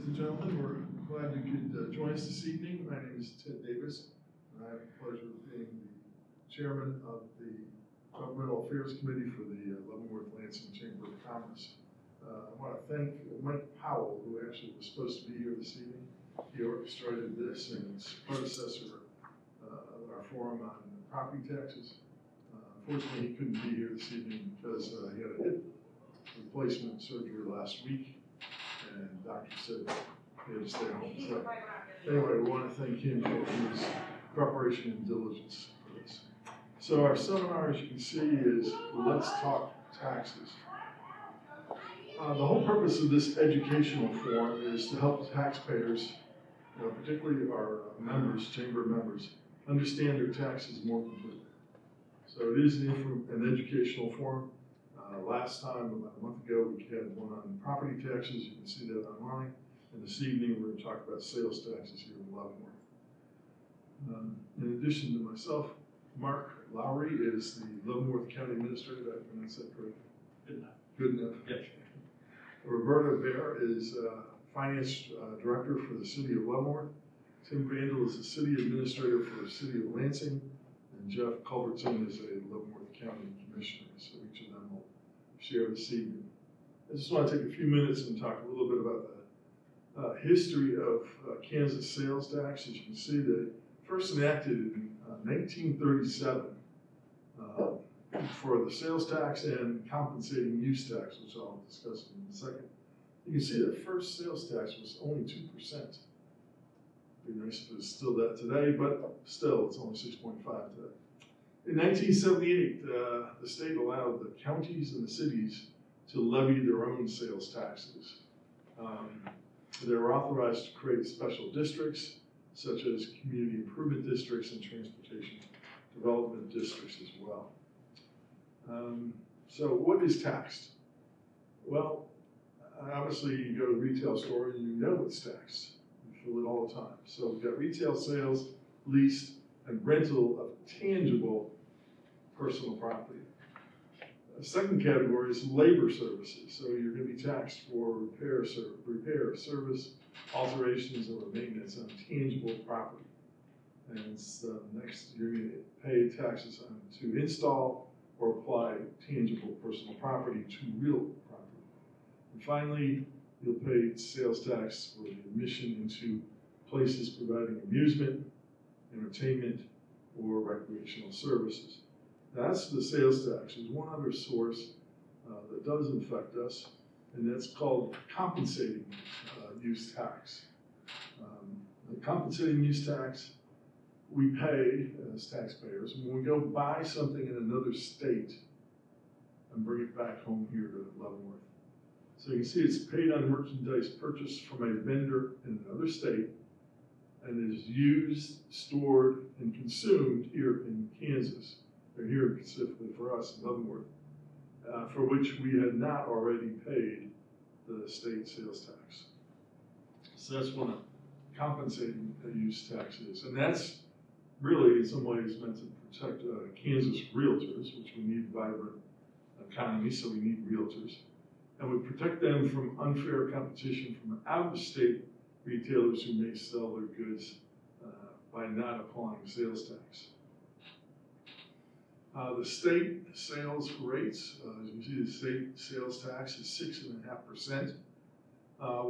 Ladies and gentlemen, we're glad you could join us this evening. My name is Ted Davis, and I have the pleasure of being the chairman of the Governmental Affairs Committee for the Leavenworth Lansing Chamber of Commerce. I want to thank Mike Powell, who actually was supposed to be here this evening. He orchestrated this and his predecessor, our forum on property taxes. Unfortunately, he couldn't be here this evening because he had a hip replacement surgery last week, and the doctor said he had to stay home. So anyway, we want to thank him for his preparation and diligence for this. So our seminar, as you can see, is Let's Talk Taxes. The whole purpose of this educational forum is to help taxpayers, particularly our members, chamber members, understand their taxes more completely. So it is an educational forum. Last time, about a month ago, we had one on property taxes. You can see that online. And this evening, we're going to talk about sales taxes here in Leavenworth. In addition to myself, Mark Loughry is the Leavenworth County Administrator. Did I pronounce that correctly? Good enough. Good enough. Yes. Roberta Beier is Finance Director for the City of Leavenworth. Tim Vandall is the City Administrator for the City of Lansing. And Jeff Culbertson is a Leavenworth County Commissioner. So each of them will share this evening. I just want to take a few minutes and talk a little bit about the history of Kansas sales tax. As you can see, they first enacted in 1937 for the sales tax and compensating use tax, which I'll discuss in a second. You can see that first sales tax was only 2%. It'd be nice if it was still that today, but still, it's only 6.5 today. In 1978, the state allowed the counties and the cities to levy their own sales taxes. They were authorized to create special districts, such as community improvement districts and transportation development districts as well. So what is taxed? Well, obviously you go to the retail store and you know it's taxed. You feel it all the time. So we've got retail sales, leased, and rental of tangible personal property. The second category is labor services. So you're going to be taxed for repair, service, alterations, or maintenance on tangible property. And next, you're going to pay taxes to install or apply tangible personal property to real property. And finally, you'll pay sales tax for the admission into places providing amusement, entertainment, or recreational services. That's the sales tax. There's one other source that does affect us, and that's called compensating use tax. The compensating use tax we pay as taxpayers when we go buy something in another state and bring it back home here to Leavenworth. So you can see it's paid on merchandise purchased from a vendor in another state and is used, stored, and consumed here in Kansas, or here specifically for us in Leavenworth, for which we had not already paid the state sales tax. So that's what a compensating use tax is. And that's really, in some ways, meant to protect Kansas realtors, which we need a vibrant economy, so we need realtors. And we protect them from unfair competition from out-of-state retailers who may sell their goods by not applying sales tax. The state sales rates, as you see, the state sales tax is 6.5%.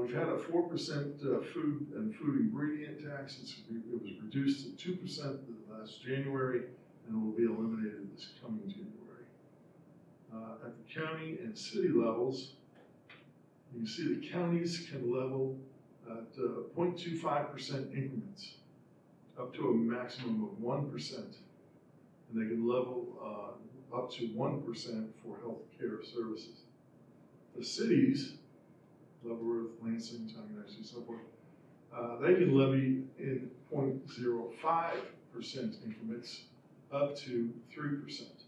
We've had a 4% food and food ingredient tax. It was reduced to 2% last January and will be eliminated this coming January. At the county and city levels, you can see the counties can level at 0.25% increments, up to a maximum of 1%. And they can level up to 1% for health care services. The cities, Leavenworth, Lansing, and so forth, they can levy in 0.05% increments up to 3%.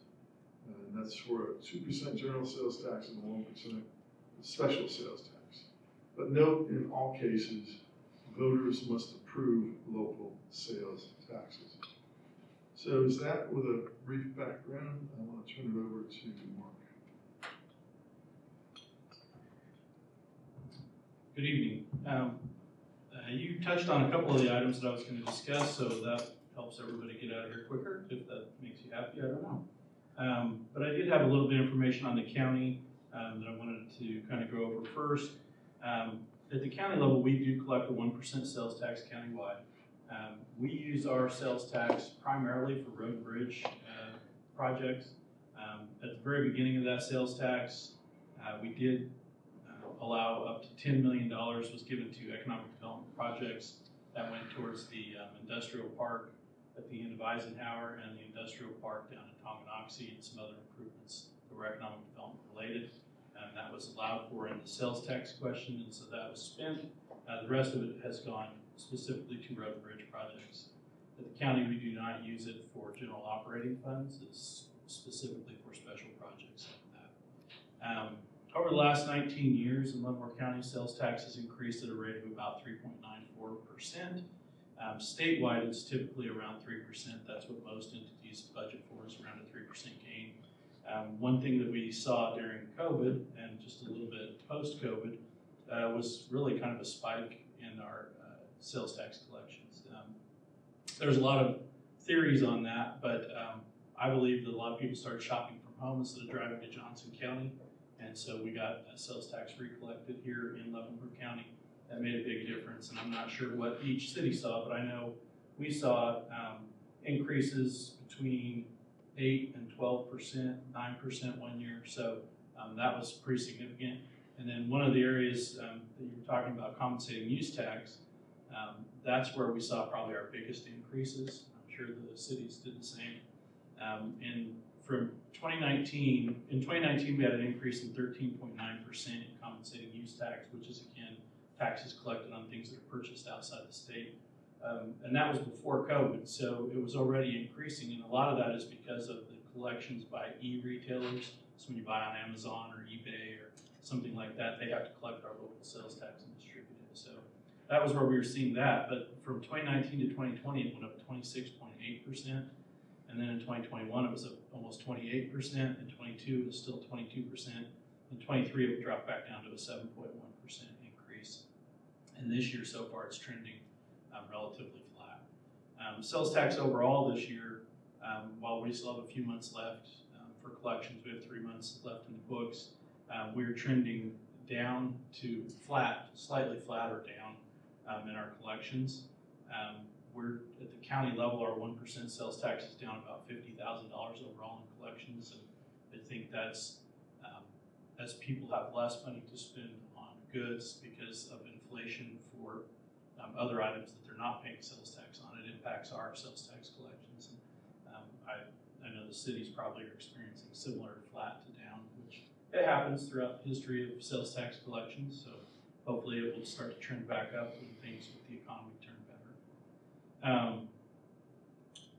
And that's for a 2% general sales tax and a 1% special sales tax. But note, in all cases, voters must approve local sales taxes. So is that with a brief background? I want to turn it over to Mark. Good evening. You touched on a couple of the items that I was going to discuss, so that helps everybody get out of here quicker. If that makes you happy, I don't know. But I did have a little bit of information on the county that I wanted to kind of go over first. At the county level, we do collect a 1% sales tax countywide. We use our sales tax primarily for road and bridge projects. At the very beginning of that sales tax, we did allow up to $10 million was given to economic development projects that went towards the industrial park at the end of Eisenhower and the industrial park down in Tonganoxie and some other improvements that were economic development related. And that was allowed for in the sales tax question, and so that was spent. The rest of it has gone specifically to road and bridge projects. At the county, we do not use it for general operating funds. It's specifically for special projects like that. Over the last 19 years in Leavenworth County, sales tax has increased at a rate of about 3.94%. Statewide, it's typically around 3%. That's what most entities budget for, is around a 3% gain. One thing that we saw during COVID and just a little bit post-COVID was really kind of a spike in our sales tax collections. There's a lot of theories on that, but I believe that a lot of people started shopping from home instead of driving to Johnson County. And so we got a sales tax recollected here in Leavenworth County. That made a big difference, and I'm not sure what each city saw, but I know we saw increases between 8 and 12%, 9% one year, so that was pretty significant. And then one of the areas that you were talking about, compensating use tax, that's where we saw probably our biggest increases. I'm sure the cities did the same. And from 2019, in 2019 we had an increase in 13.9% in compensating use tax, which is again taxes collected on things that are purchased outside the state. And that was before COVID, so it was already increasing, and a lot of that is because of the collections by e-retailers. So when you buy on Amazon or eBay or something like that, they have to collect our local sales tax and distribute it. So that was where we were seeing that, but from 2019 to 2020, it went up 26.8%, and then in 2021, it was up almost 28%, in 22, it was still 22%, in 23, it would drop back down to a 7.1% increase, and this year so far, it's trending relatively flat. Sales tax overall this year, while we still have a few months left for collections, we have 3 months left in the books, we're trending down to flat, slightly flat or down in our collections. We're at the county level, our 1% sales tax is down about $50,000 overall in collections, and I think that's as people have less money to spend on goods because of inflation for other items that they're not paying sales tax on, it impacts our sales tax collections. And, I know the cities probably are experiencing similar flat to down, which it happens throughout the history of sales tax collections. So hopefully it will start to trend back up when things with the economy turn better.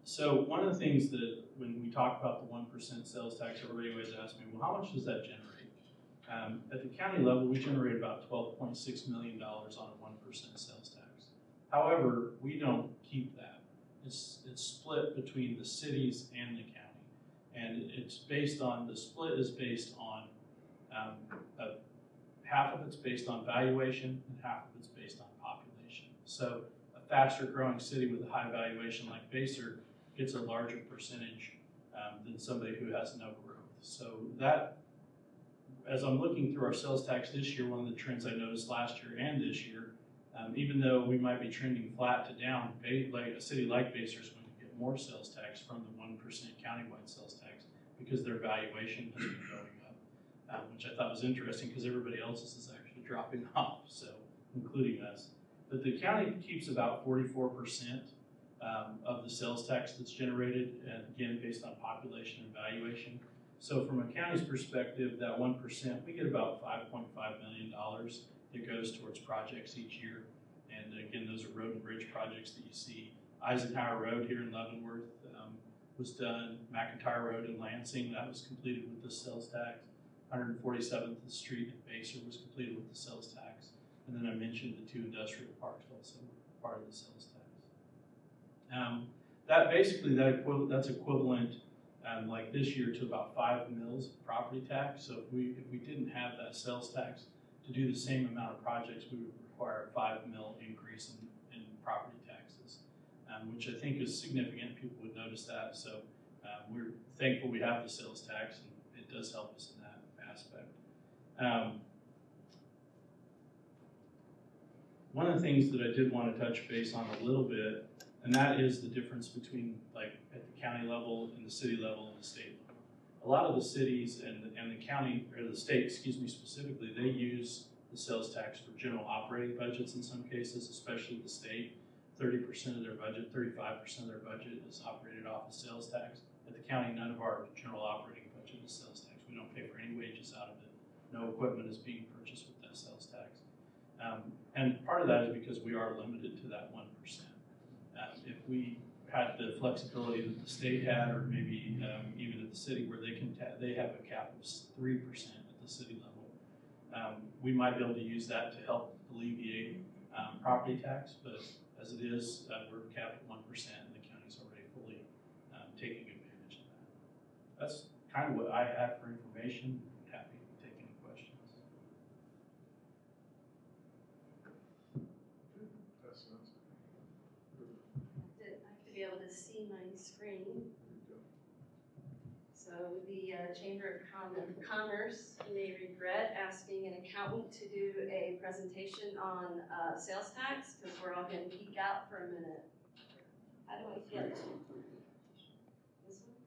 So one of the things that when we talk about the 1% sales tax, everybody always asks me, well, how much does that generate? At the county level, we generate about $12.6 million on a 1% sales tax. However, we don't keep that. It's split between the cities and the county. And it's based on, the split is based on, half of it's based on valuation and half of it's based on population. So a faster growing city with a high valuation like Baser gets a larger percentage than somebody who has no growth. So that, as I'm looking through our sales tax this year, one of the trends I noticed last year and this year, even though we might be trending flat to down, like a city like Baser is going to get more sales tax from the 1% countywide sales tax because their valuation has been going up, which I thought was interesting because everybody else's is actually dropping off, so including us. But the county keeps about 44% of the sales tax that's generated, and again, based on population and valuation. So from a county's perspective, that 1%, we get about $5.5 million that goes towards projects each year. And again, those are road and bridge projects that you see. Eisenhower Road here in Leavenworth was done. McIntyre Road in Lansing, that was completed with the sales tax. 147th Street in Baser was completed with the sales tax. And then I mentioned the 2 industrial parks also were part of the sales tax. That basically, that's equivalent like this year to about 5 mills of property tax. So if we didn't have that sales tax, to do the same amount of projects, we would require a 5 mil increase in property taxes, which I think is significant. People would notice that. So we're thankful we have the sales tax, and it does help us in that aspect. One of the things that I did want to touch base on a little bit, and that is the difference between, like, at the county level and the city level and the state level. A lot of the cities and the county, or the state, excuse me, specifically, they use the sales tax for general operating budgets in some cases, especially the state. 30% of their budget, 35% of their budget is operated off of sales tax. At the county, none of our general operating budget is sales tax. We don't pay for any wages out of it. No equipment is being purchased with that sales tax. And part of that is because we are limited to that 1%. If we had the flexibility that the state had, or maybe even at the city, where they have a cap of 3% at the city level, we might be able to use that to help alleviate property tax. But as it is, we're capped at 1%, and the county's already fully taking advantage of that. That's kind of what I have for information. I'm happy to take any questions. That sounds good. I have to be able to see my screen. So the Chamber of Commerce may regret asking an accountant to do a presentation on sales tax, because we're all going to geek out for a minute. How do I get to this one?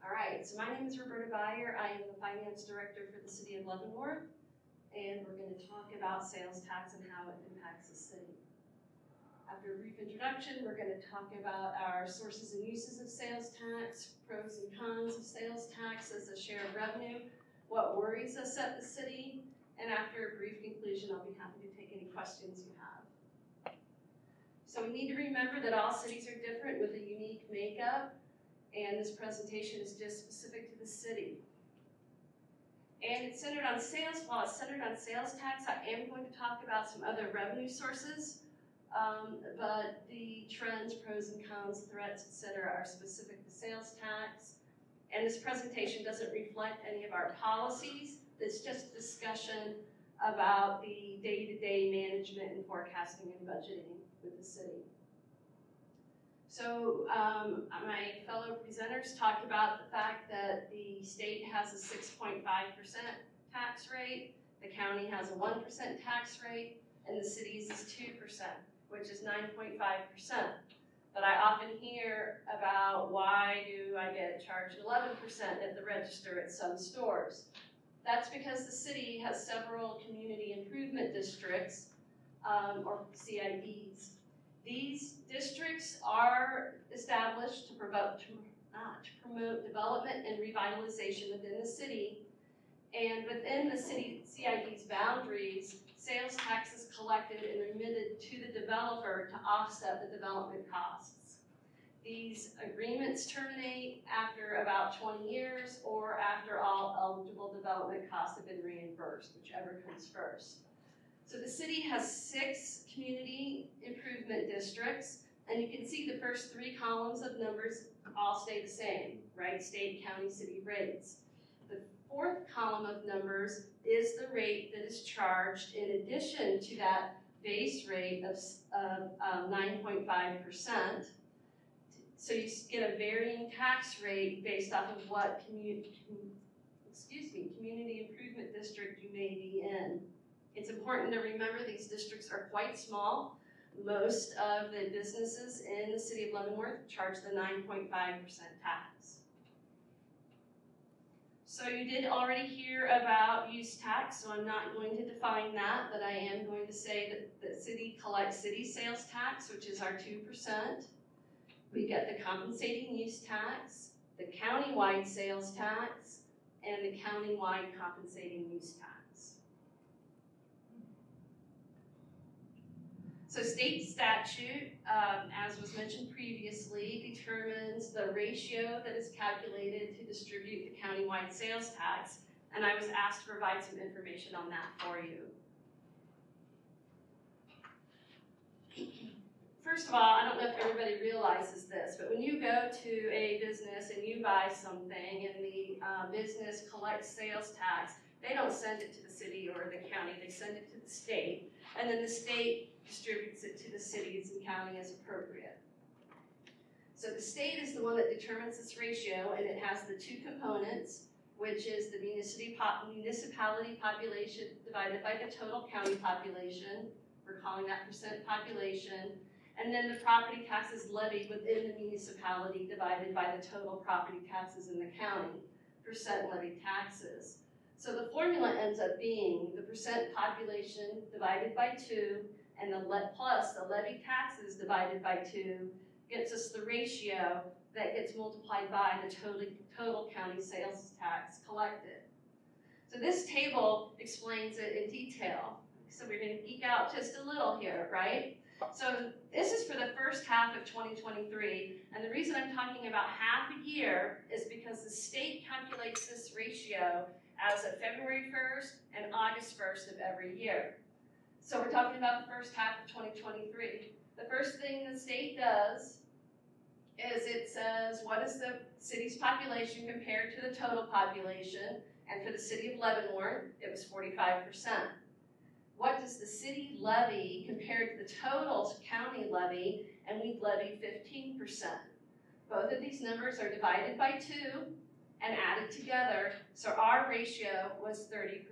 All right, so my name is Roberta Beier. I am the Finance Director for the City of Leavenworth, and we're going to talk about sales tax and how it impacts the city. After a brief introduction, we're going to talk about our sources and uses of sales tax, pros and cons of sales tax as a share of revenue, what worries us at the city, and after a brief conclusion, I'll be happy to take any questions you have. So we need to remember that all cities are different with a unique makeup, and this presentation is just specific to the city. And it's centered on sales. While it's centered on sales tax, I am going to talk about some other revenue sources. But the trends, pros and cons, threats, etc. are specific to sales tax. And this presentation doesn't reflect any of our policies. It's just discussion about the day-to-day management and forecasting and budgeting with the city. So my fellow presenters talked about the fact that the state has a 6.5% tax rate, the county has a 1% tax rate, and the city's is 2%. Which is 9.5%. But I often hear about why do I get charged 11% at the register at some stores. That's because the city has several community improvement districts, or CIDs. These districts are established to promote development and revitalization within the city. And within the city CID's boundaries, sales tax is collected and remitted to the developer to offset the development costs. These agreements terminate after about 20 years or after all eligible development costs have been reimbursed, whichever comes first. So the city has 6 community improvement districts, and you can see the first 3 columns of numbers all stay the same, right? State, county, city rates. The 4th column of numbers is the rate that is charged in addition to that base rate of 9.5%. So you get a varying tax rate based off of what community improvement district you may be in. It's important to remember these districts are quite small. Most of the businesses in the city of Leavenworth charge the 9.5% tax. So you did already hear about use tax, so I'm not going to define that, but I am going to say that the city collects city sales tax, which is our 2%. We get the compensating use tax, the county-wide sales tax, and the county-wide compensating use tax. So state statute, as was mentioned previously, determines the ratio that is calculated to distribute the countywide sales tax, and I was asked to provide some information on that for you. First of all, I don't know if everybody realizes this, but when you go to a business and you buy something and the business collects sales tax, They don't send it to the city or the county, they send it to the state, and then the state distributes it to the cities and county as appropriate. So the state is the one that determines this ratio, and it has the two components, which is the municipality population divided by the total county population. We're calling that percent population. And then the property taxes levied within the municipality divided by the total property taxes in the county, percent levied taxes. So the formula ends up being the percent population divided by 2, and plus the levied taxes divided by 2 gets us the ratio that gets multiplied by the total county sales tax collected. So this table explains it in detail. So we're going to geek out just a little here, right? So this is for the first half of 2023, and the reason I'm talking about half a year is because the state calculates this ratio as of February 1st and August 1st of every year. So we're talking about the first half of 2023. The first thing the state does is it says, what is the city's population compared to the total population? And for the city of Leavenworth, it was 45%. What does the city levy compared to the total county levy? And we levy 15%. Both of these numbers are divided by 2 and added together, so our ratio was 30%.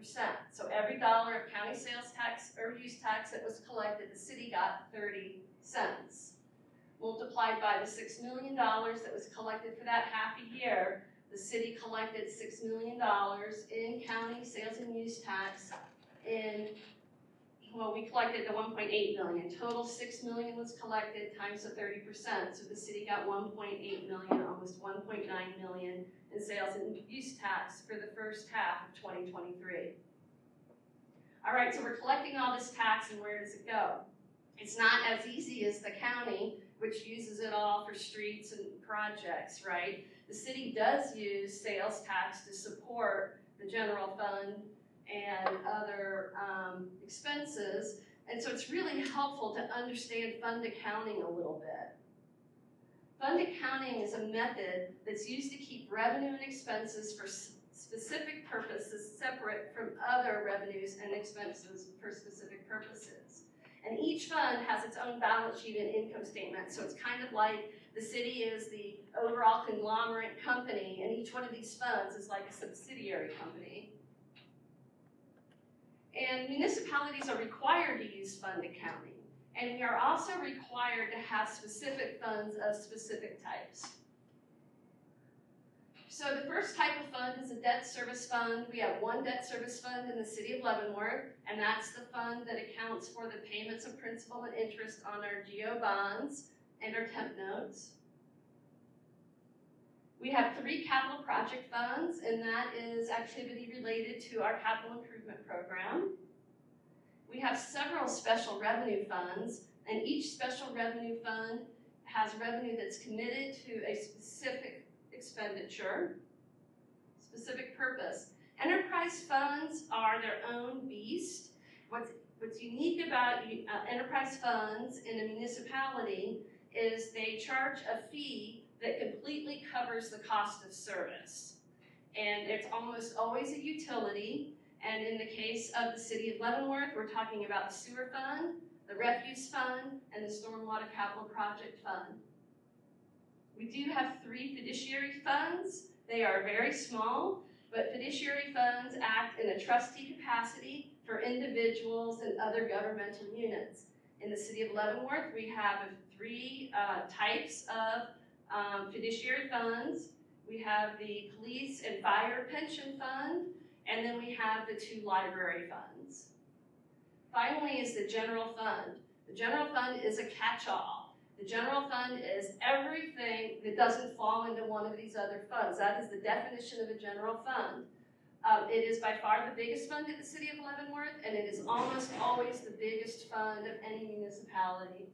So every dollar of county sales tax or use tax that was collected, the city got 30 cents. Multiplied by the $6 million that was collected for that half a year, the city collected $6 million in county sales and use tax we collected the 1.8 million. Total 6 million was collected times the 30%. So the city got 1.8 million, almost 1.9 million in sales and use tax for the first half of 2023. All right, so we're collecting all this tax, and where does it go? It's not as easy as the county, which uses it all for streets and projects, right? The city does use sales tax to support the general fund and other expenses, and so it's really helpful to understand fund accounting a little bit. Fund accounting is a method that's used to keep revenue and expenses for specific purposes separate from other revenues and expenses for specific purposes. And each fund has its own balance sheet and income statement, so it's kind of like the city is the overall conglomerate company, and each one of these funds is like a subsidiary company. And municipalities are required to use fund accounting. And we are also required to have specific funds of specific types. So the first type of fund is a debt service fund. We have one debt service fund in the city of Leavenworth, and that's the fund that accounts for the payments of principal and interest on our GO bonds and our temp notes. We have 3 capital project funds, and that is activity related to our capital improvement program. We have several special revenue funds, and each special revenue fund has revenue that's committed to a specific expenditure, specific purpose. Enterprise funds are their own beast. What's unique about enterprise funds in a municipality is they charge a fee that completely covers the cost of service. And it's almost always a utility. And in the case of the city of Leavenworth, we're talking about the sewer fund, the refuse fund, and the stormwater capital project fund. We do have 3 fiduciary funds. They are very small, but fiduciary funds act in a trustee capacity for individuals and other governmental units. In the city of Leavenworth, we have 3 types of fiduciary funds. We have the police and fire pension fund, and then we have the 2 library funds. Finally is the general fund. The general fund is a catch-all. The general fund is everything that doesn't fall into one of these other funds. That is the definition of a general fund. It is by far the biggest fund in the city of Leavenworth, and it is almost always the biggest fund of any municipality.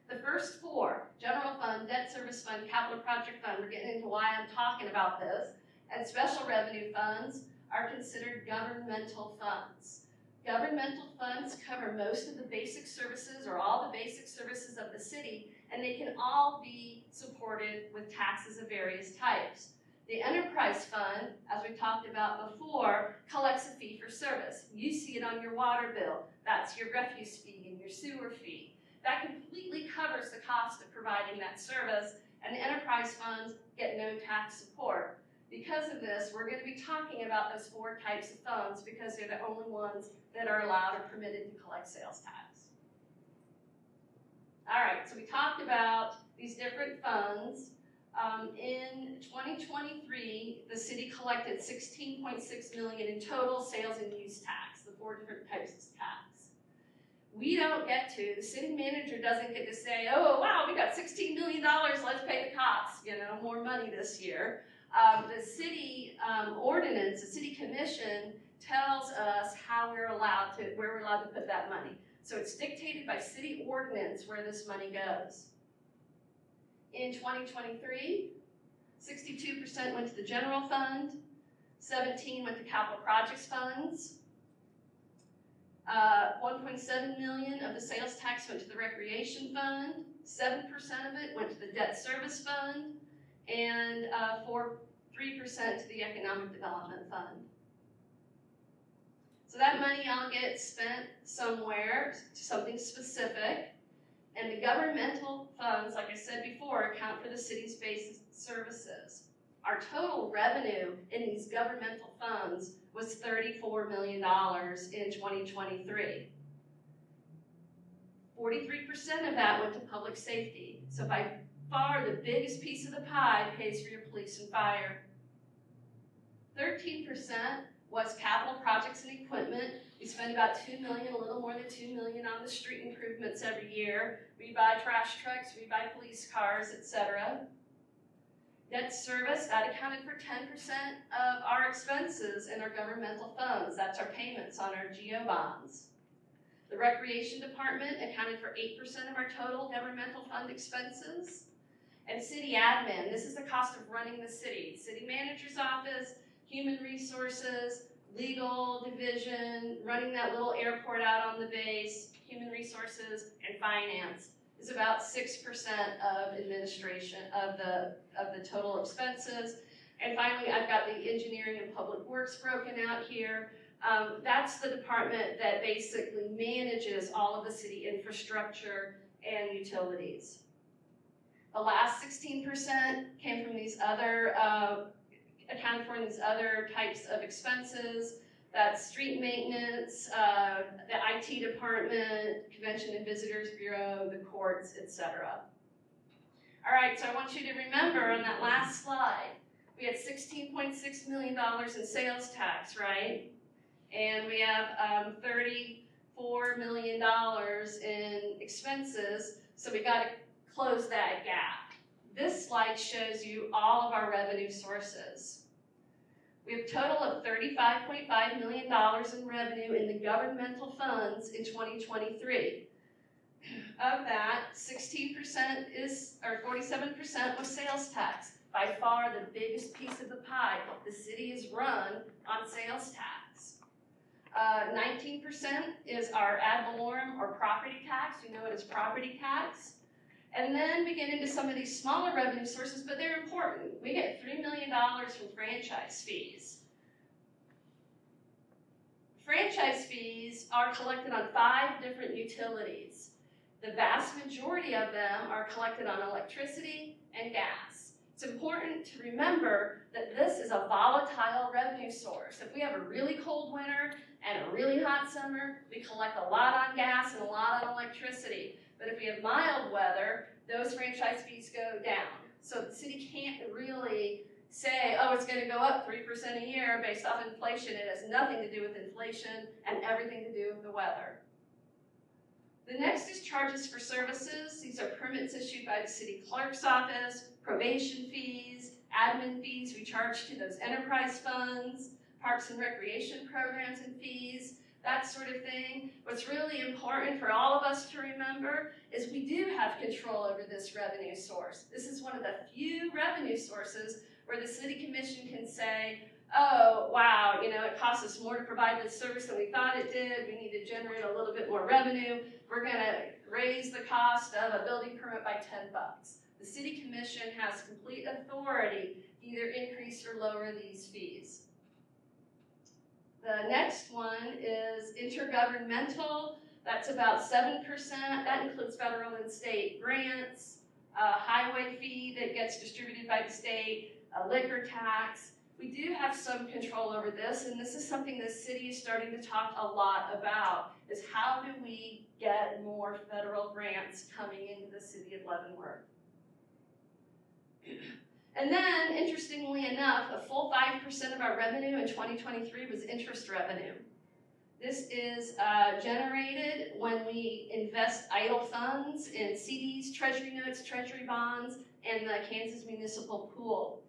The first 4, general fund, debt service fund, capital project fund, we're getting into why I'm talking about this, and special revenue funds are considered governmental funds. Governmental funds cover most of the basic services or all the basic services of the city, and they can all be supported with taxes of various types. The enterprise fund, as we talked about before, collects a fee for service. You see it on your water bill. That's your refuse fee and your sewer fee. That completely covers the cost of providing that service, and the enterprise funds get no tax support. Because of this, we're going to be talking about those 4 types of funds because they're the only ones that are allowed or permitted to collect sales tax. All right, so we talked about these different funds. In 2023, the city collected $16.6 million in total sales and use tax, the 4 different types of tax. We don't get to, the city manager doesn't get to say, oh, wow, we got $16 million, let's pay the cops, more money this year. The city ordinance, the city commission tells us how where we're allowed to put that money. So it's dictated by city ordinance where this money goes. In 2023, 62% went to the general fund, 17% went to capital projects funds, 1.7 million of the sales tax went to the recreation fund, 7% of it went to the debt service fund, and 3% to the economic development fund. So that money all gets spent somewhere, to something specific. And the governmental funds, like I said before, account for the city's basic services. Our total revenue in these governmental funds was $34 million in 2023. 43% of that went to public safety. So by far, the biggest piece of the pie pays for your police and fire. 13% was capital projects and equipment. We spend about $2 million, a little more than $2 million on the street improvements every year. We buy trash trucks, we buy police cars, etc. Debt service, that accounted for 10% of our expenses in our governmental funds. That's our payments on our GO bonds. The recreation department accounted for 8% of our total governmental fund expenses. And city admin, this is the cost of running the city. City manager's office, human resources, legal division, running that little airport out on the base, human resources, and finance is about 6% of administration of the total expenses. And finally, I've got the engineering and public works broken out here. That's the department that basically manages all of the city infrastructure and utilities. The last 16% came from these other, accounted for in these other types of expenses. That's street maintenance, the IT department, Convention and Visitors Bureau, the courts, etc. All right, so I want you to remember on that last slide, we had $16.6 million in sales tax, right? And we have $34 million in expenses, so we got to close that gap. This slide shows you all of our revenue sources. We have a total of $35.5 million in revenue in the governmental funds in 2023. Of that, 16% is, or 47% was sales tax. By far the biggest piece of the pie. The city is run on sales tax. 19% is our ad valorem or property tax. You know it as property tax. And then we get into some of these smaller revenue sources, but they're important. We get $3 million from franchise fees. Franchise fees are collected on 5 different utilities. The vast majority of them are collected on electricity and gas. It's important to remember that this is a volatile revenue source. If we have a really cold winter and a really hot summer, we collect a lot on gas and a lot on electricity. But if we have mild weather, those franchise fees go down. So the city can't really say, oh, it's going to go up 3% a year based off inflation. It has nothing to do with inflation and everything to do with the weather. The next is charges for services. These are permits issued by the city clerk's office, probation fees, admin fees we charge to those enterprise funds, parks and recreation programs and fees, that sort of thing. What's really important for all of us to remember is we do have control over this revenue source. This is one of the few revenue sources where the city commission can say, oh, wow, it costs us more to provide this service than we thought it did. We need to generate a little bit more revenue. We're going to raise the cost of a building permit by $10. The city commission has complete authority either increase or lower these fees. The next one is intergovernmental. That's about 7%. That includes federal and state grants, a highway fee that gets distributed by the state, a liquor tax. We do have some control over this, and this is something the city is starting to talk a lot about, is how do we get more federal grants coming into the city of Leavenworth. And then, interestingly enough, a full 5% of our revenue in 2023 was interest revenue. This is generated when we invest idle funds in CDs, treasury notes, treasury bonds, and the Kansas Municipal Pool.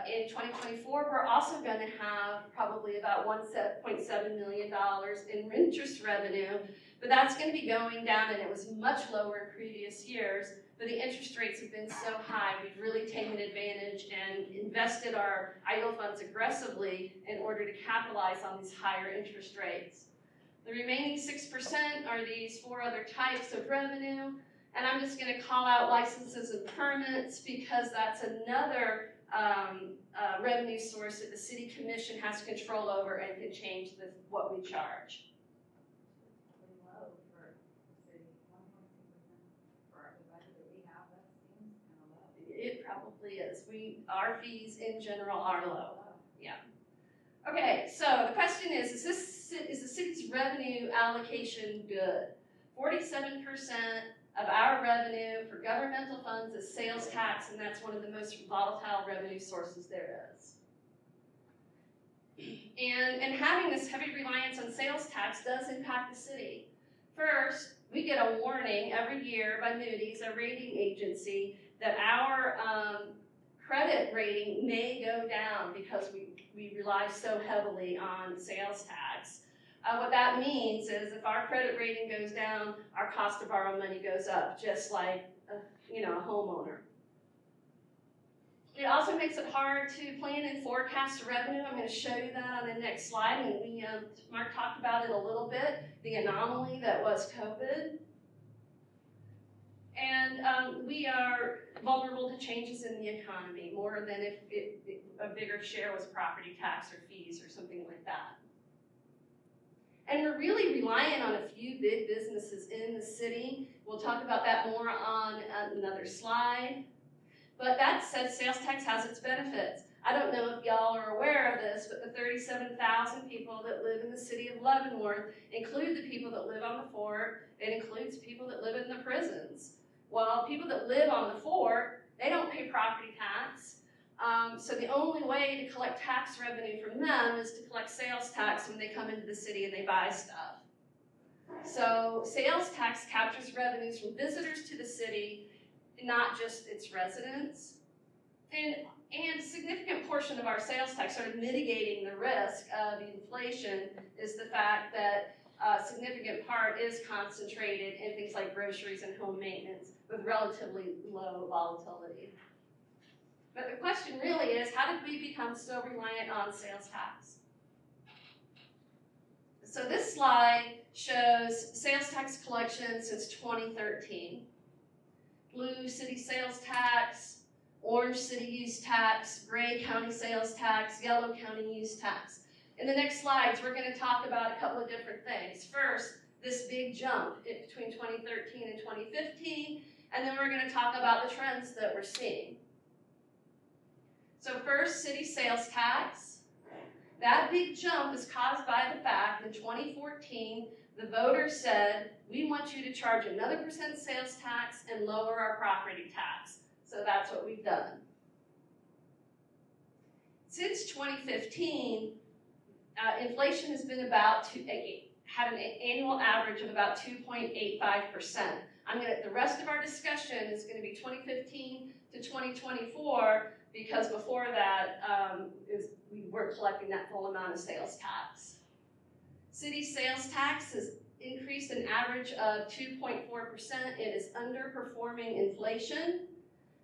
In 2024, we're also going to have probably about $1.7 million in interest revenue, but that's going to be going down, and it was much lower in previous years, but the interest rates have been so high, we've really taken advantage and invested our idle funds aggressively in order to capitalize on these higher interest rates. The remaining 6% are these 4 other types of revenue, and I'm just going to call out licenses and permits because that's another revenue source that the city commission has control over and can change what we charge. It probably is. Our fees in general are low. Yeah. Okay, so the question is the city's revenue allocation good? 47% of our revenue for governmental funds is sales tax, and that's one of the most volatile revenue sources there is. And having this heavy reliance on sales tax does impact the city. First, we get a warning every year by Moody's, a rating agency, that our credit rating may go down because we rely so heavily on sales tax. What that means is if our credit rating goes down, our cost to borrow money goes up, just like a homeowner. It also makes it hard to plan and forecast revenue. I'm going to show you that on the next slide, and Mark talked about it a little bit, the anomaly that was COVID. And we are vulnerable to changes in the economy, more than if a bigger share was property tax or fees or something like that. And we're really reliant on a few big businesses in the city. We'll talk about that more on another slide. But that said, sales tax has its benefits. I don't know if y'all are aware of this, but the 37,000 people that live in the city of Leavenworth include the people that live on the fort. It includes people that live in the prisons. Well, people that live on the fort, they don't pay property tax. So the only way to collect tax revenue from them is to collect sales tax when they come into the city and they buy stuff. So sales tax captures revenues from visitors to the city, not just its residents. And a significant portion of our sales tax, sort of mitigating the risk of inflation, is the fact that a significant part is concentrated in things like groceries and home maintenance with relatively low volatility. But the question really is, how did we become so reliant on sales tax? So this slide shows sales tax collection since 2013. Blue city sales tax, orange city use tax, gray county sales tax, yellow county use tax. In the next slides, we're going to talk about a couple of different things. First, this big jump between 2013 and 2015, and then we're going to talk about the trends that we're seeing. So first, city sales tax. That big jump is caused by the fact in 2014, the voters said, we want you to charge another % sales tax and lower our property tax. So that's what we've done. Since 2015, inflation has been had an annual average of about 2.85%. The rest of our discussion is going to be 2015 to 2024, because before that, we weren't collecting that full amount of sales tax. City sales tax has increased an average of 2.4%. It is underperforming inflation,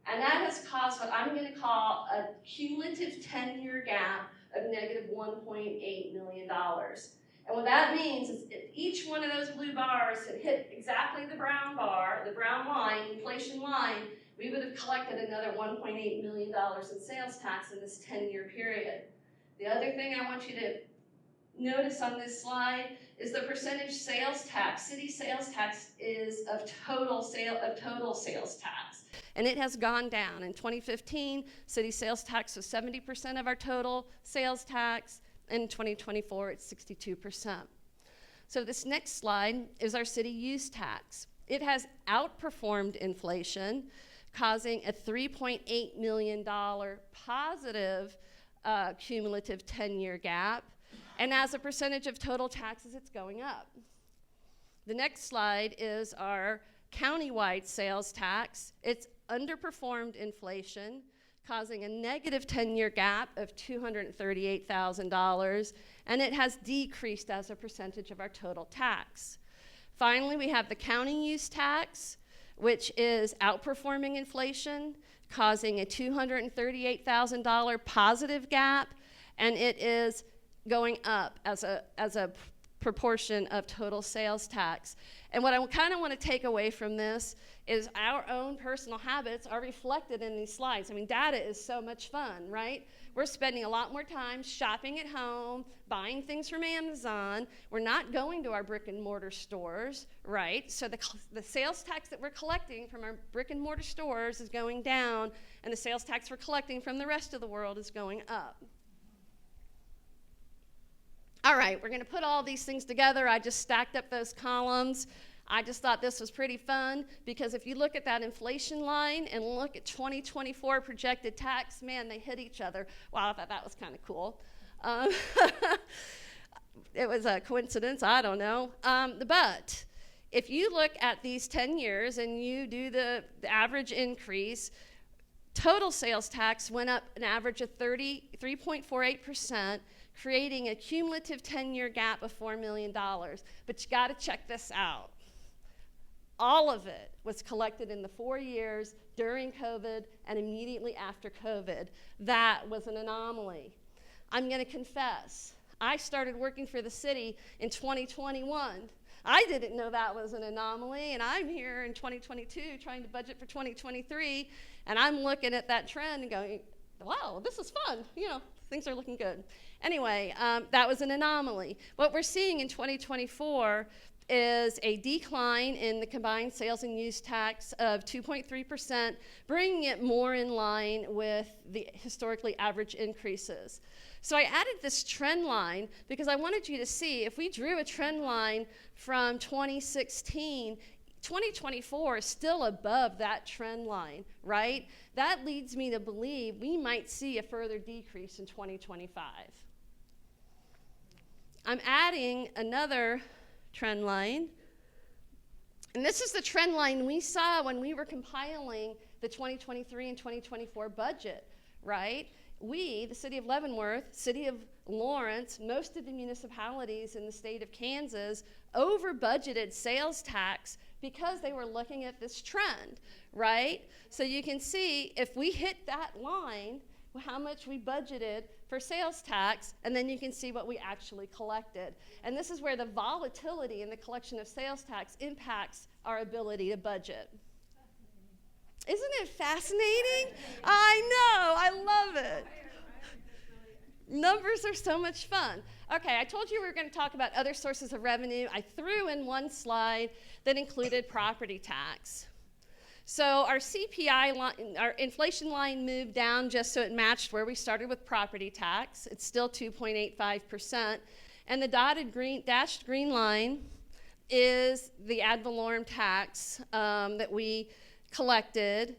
and that has caused what I'm going to call a cumulative 10-year gap of negative $1.8 million. And what that means is if each one of those blue bars had hit exactly the brown bar, the brown line, inflation line, we would have collected another $1.8 million in sales tax in this 10-year period. The other thing I want you to notice on this slide is the percentage sales tax. City sales tax is of total sales tax. And it has gone down. In 2015, city sales tax was 70% of our total sales tax. In 2024, it's 62%. So this next slide is our city use tax. It has outperformed inflation, causing a $3.8 million positive cumulative 10-year gap. And as a percentage of total taxes, it's going up. The next slide is our countywide sales tax. It's underperformed inflation, causing a negative 10-year gap of $238,000, and it has decreased as a percentage of our total tax. Finally, we have the county use tax, which is outperforming inflation, causing a $238,000 positive gap, and it is going up as a proportion of total sales tax. And what I kind of want to take away from this is our own personal habits are reflected in these slides. I mean, data is so much fun, right? We're spending a lot more time shopping at home, buying things from Amazon. We're not going to our brick and mortar stores, right? So the sales tax that we're collecting from our brick and mortar stores is going down, and the sales tax we're collecting from the rest of the world is going up. All right, we're going to put all these things together. I just stacked up those columns. I just thought this was pretty fun because if you look at that inflation line and look at 2024 projected tax, man, they hit each other. Wow, I thought that was kind of cool. It was a coincidence, I don't know. But if you look at these 10 years and you do the average increase, total sales tax went up an average of 3.48%, creating a cumulative 10-year gap of $4 million. But you got to check this out. All of it was collected in the 4 years during COVID and immediately after COVID. That was an anomaly. I'm going to confess, I started working for the city in 2021. I didn't know that was an anomaly, and I'm here in 2022 trying to budget for 2023, and I'm looking at that trend and going, wow, this is fun. You know, things are looking good. Anyway, that was an anomaly. What we're seeing in 2024 is a decline in the combined sales and use tax of 2.3%, bringing it more in line with the historically average increases. So I added this trend line because I wanted you to see if we drew a trend line from 2016, 2024 is still above that trend line, right? That leads me to believe we might see a further decrease in 2025. I'm adding another trend line. And this is the trend line we saw when we were compiling the 2023 and 2024 budget, right? We, the city of Leavenworth, city of Lawrence, most of the municipalities in the state of Kansas over budgeted sales tax because they were looking at this trend, right? So you can see if we hit that line, how much we budgeted for sales tax, and then you can see what we actually collected. And this is where the volatility in the collection of sales tax impacts our ability to budget. Isn't it fascinating? I know, I love it. Numbers are so much fun. Okay, I told you we were going to talk about other sources of revenue. I threw in one slide that included property tax. So our CPI line, our inflation line moved down just so it matched where we started with property tax. It's still 2.85%. And the dashed green line is the ad valorem tax that we collected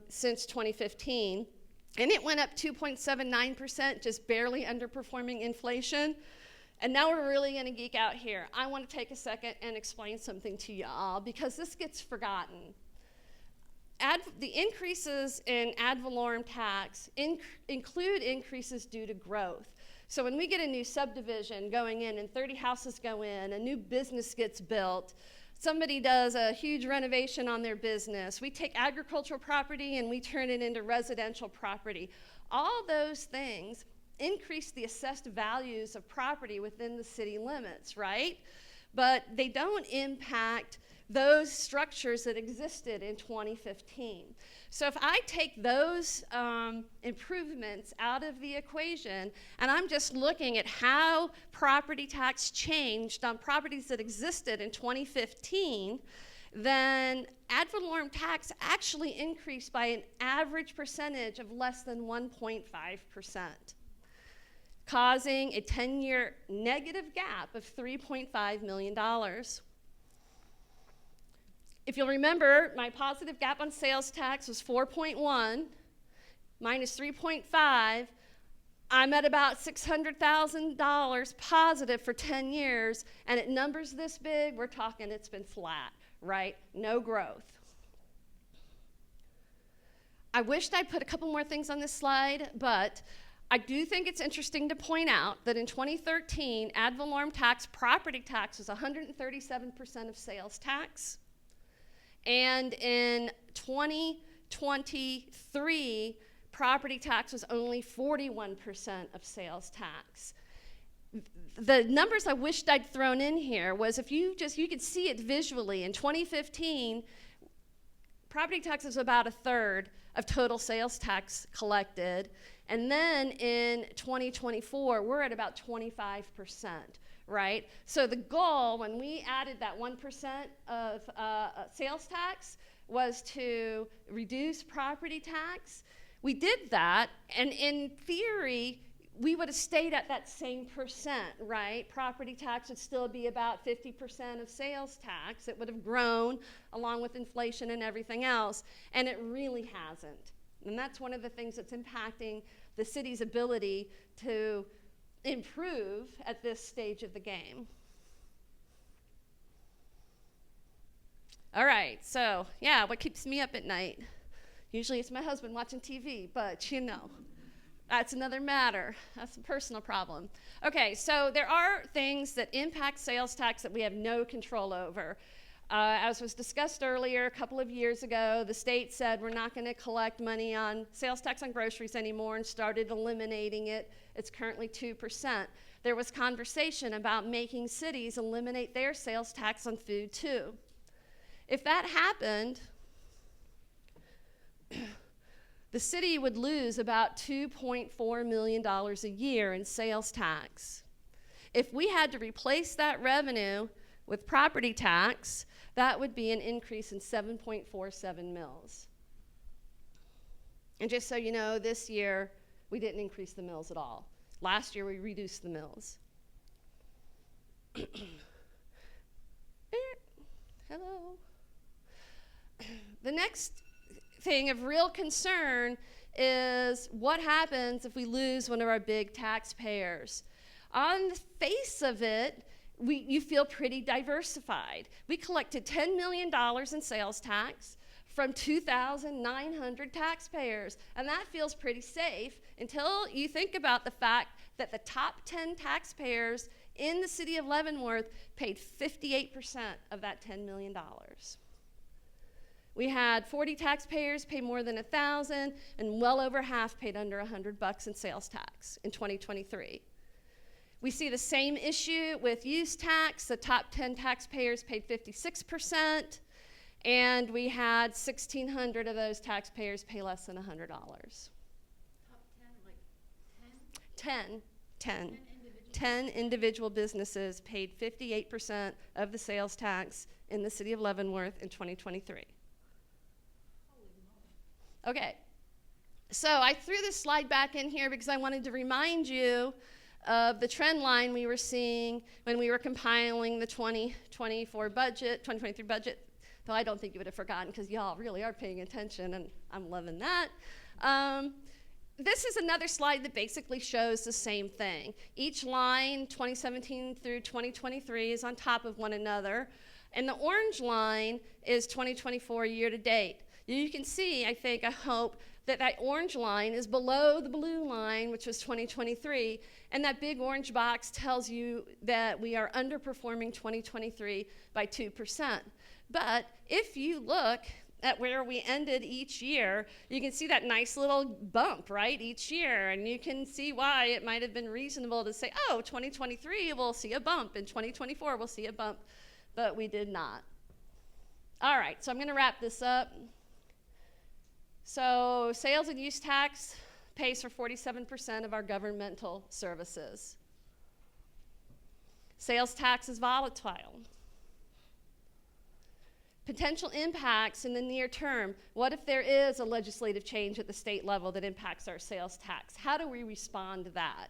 since 2015. And it went up 2.79%, just barely underperforming inflation. And now we're really going to geek out here. I want to take a second and explain something to y'all because this gets forgotten. The increases in ad valorem tax include increases due to growth. So when we get a new subdivision going in and 30 houses go in, a new business gets built, somebody does a huge renovation on their business, we take agricultural property and we turn it into residential property. All those things increase the assessed values of property within the city limits, right? But they don't impact those structures that existed in 2015. So if I take those improvements out of the equation, and I'm just looking at how property tax changed on properties that existed in 2015, then ad valorem tax actually increased by an average percentage of less than 1.5%, causing a 10-year negative gap of $3.5 million. If you'll remember, my positive gap on sales tax was 4.1 minus 3.5. I'm at about $600,000 positive for 10 years, and at numbers this big, we're talking it's been flat, right? No growth. I wished I'd put a couple more things on this slide, but I do think it's interesting to point out that in 2013, ad valorem tax, property tax was 137% of sales tax. And in 2023, property tax was only 41% of sales tax. The numbers I wished I'd thrown in here was if you could see it visually. In 2015, property tax was about a third of total sales tax collected. And then in 2024, we're at about 25%, right? So the goal, when we added that 1% of sales tax, was to reduce property tax. We did that, and in theory, we would have stayed at that same percent, right? Property tax would still be about 50% of sales tax. It would have grown along with inflation and everything else, and it really hasn't. And that's one of the things that's impacting the city's ability to improve at this stage of the game. All right, so yeah, what keeps me up at night? Usually it's my husband watching TV, but you know, that's another matter. That's a personal problem. Okay, so there are things that impact sales tax that we have no control over. As was discussed earlier, a couple of years ago, the state said we're not going to collect money on sales tax on groceries anymore and started eliminating it. It's currently 2%. There was conversation about making cities eliminate their sales tax on food too. If that happened, the city would lose about $2.4 million a year in sales tax. If we had to replace that revenue with property tax, that would be an increase in 7.47 mills. And just so you know, this year we didn't increase the mills at all. Last year we reduced the mills. Hello. The next thing of real concern is what happens if we lose one of our big taxpayers. On the face of it, you feel pretty diversified. We collected $10 million in sales tax from 2,900 taxpayers, and that feels pretty safe until you think about the fact that the top 10 taxpayers in the city of Leavenworth paid 58% of that $10 million. We had 40 taxpayers pay more than $1,000, and well over half paid under $100 in sales tax in 2023. We see the same issue with use tax. The top 10 taxpayers paid 56%, and we had 1,600 of those taxpayers pay less than $100. Top 10, like 10? 10. 10 individual businesses paid 58% of the sales tax in the city of Leavenworth in 2023. Okay, so I threw this slide back in here because I wanted to remind you of the trend line we were seeing when we were compiling the 2023 budget, though I don't think you would have forgotten because y'all really are paying attention, and I'm loving that. This is another slide that basically shows the same thing. Each line, 2017 through 2023, is on top of one another, and the orange line is 2024 year to date. You can see, I hope, that orange line is below the blue line, which was 2023, and that big orange box tells you that we are underperforming 2023 by 2%. But if you look at where we ended each year, you can see that nice little bump, right, each year. And you can see why it might have been reasonable to say, oh, 2023 we'll see a bump, in 2024 we'll see a bump, but we did not. All right, so I'm going to wrap this up. So sales and use tax pays for 47% of our governmental services. Sales tax is volatile. Potential impacts in the near term. What if there is a legislative change at the state level that impacts our sales tax? How do we respond to that?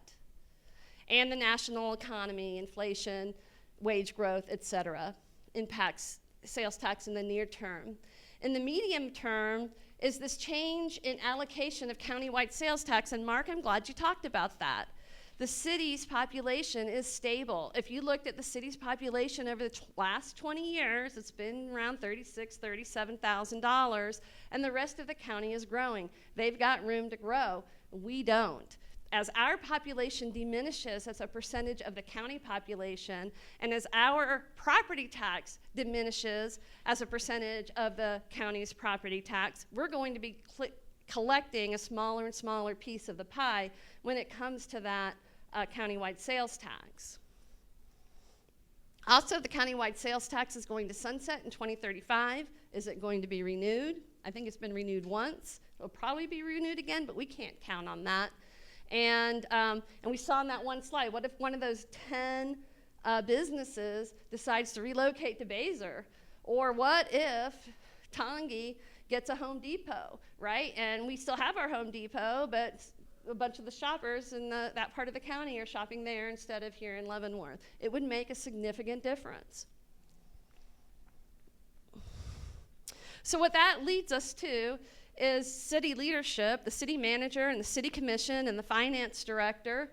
And the national economy, inflation, wage growth, et cetera, impacts sales tax in the near term. In the medium term is this change in allocation of countywide sales tax. And Mark, I'm glad you talked about that. The city's population is stable. If you looked at the city's population over the last 20 years, it's been around $36,000, $37,000, and the rest of the county is growing. They've got room to grow. We don't. As our population diminishes as a percentage of the county population, and as our property tax diminishes as a percentage of the county's property tax, we're going to be collecting a smaller and smaller piece of the pie when it comes to that countywide sales tax. Also, the countywide sales tax is going to sunset in 2035. Is it going to be renewed? I think it's been renewed once. It'll probably be renewed again, but we can't count on that. And we saw in that one slide, what if one of those 10 businesses decides to relocate to Baser? Or what if Tongi gets a Home Depot, right? And we still have our Home Depot, but a bunch of the shoppers in that part of the county are shopping there instead of here in Leavenworth. It would make a significant difference. So what that leads us to is city leadership, the city manager and the city commission and the finance director.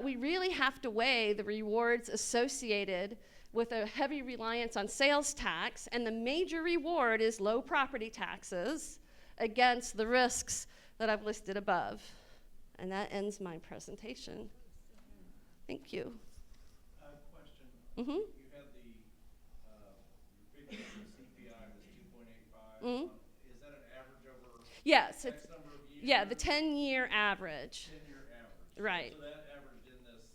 We really have to weigh the rewards associated with a heavy reliance on sales tax, and the major reward is low property taxes against the risks that I've listed above. And that ends my presentation. Thank you. Question. Mm-hmm. You had the figure for CPI was 2.85. Mm-hmm. Is that an average over Yes. X number of years? Yeah, the 10-year average. 10-year average. Right. So that averaged in this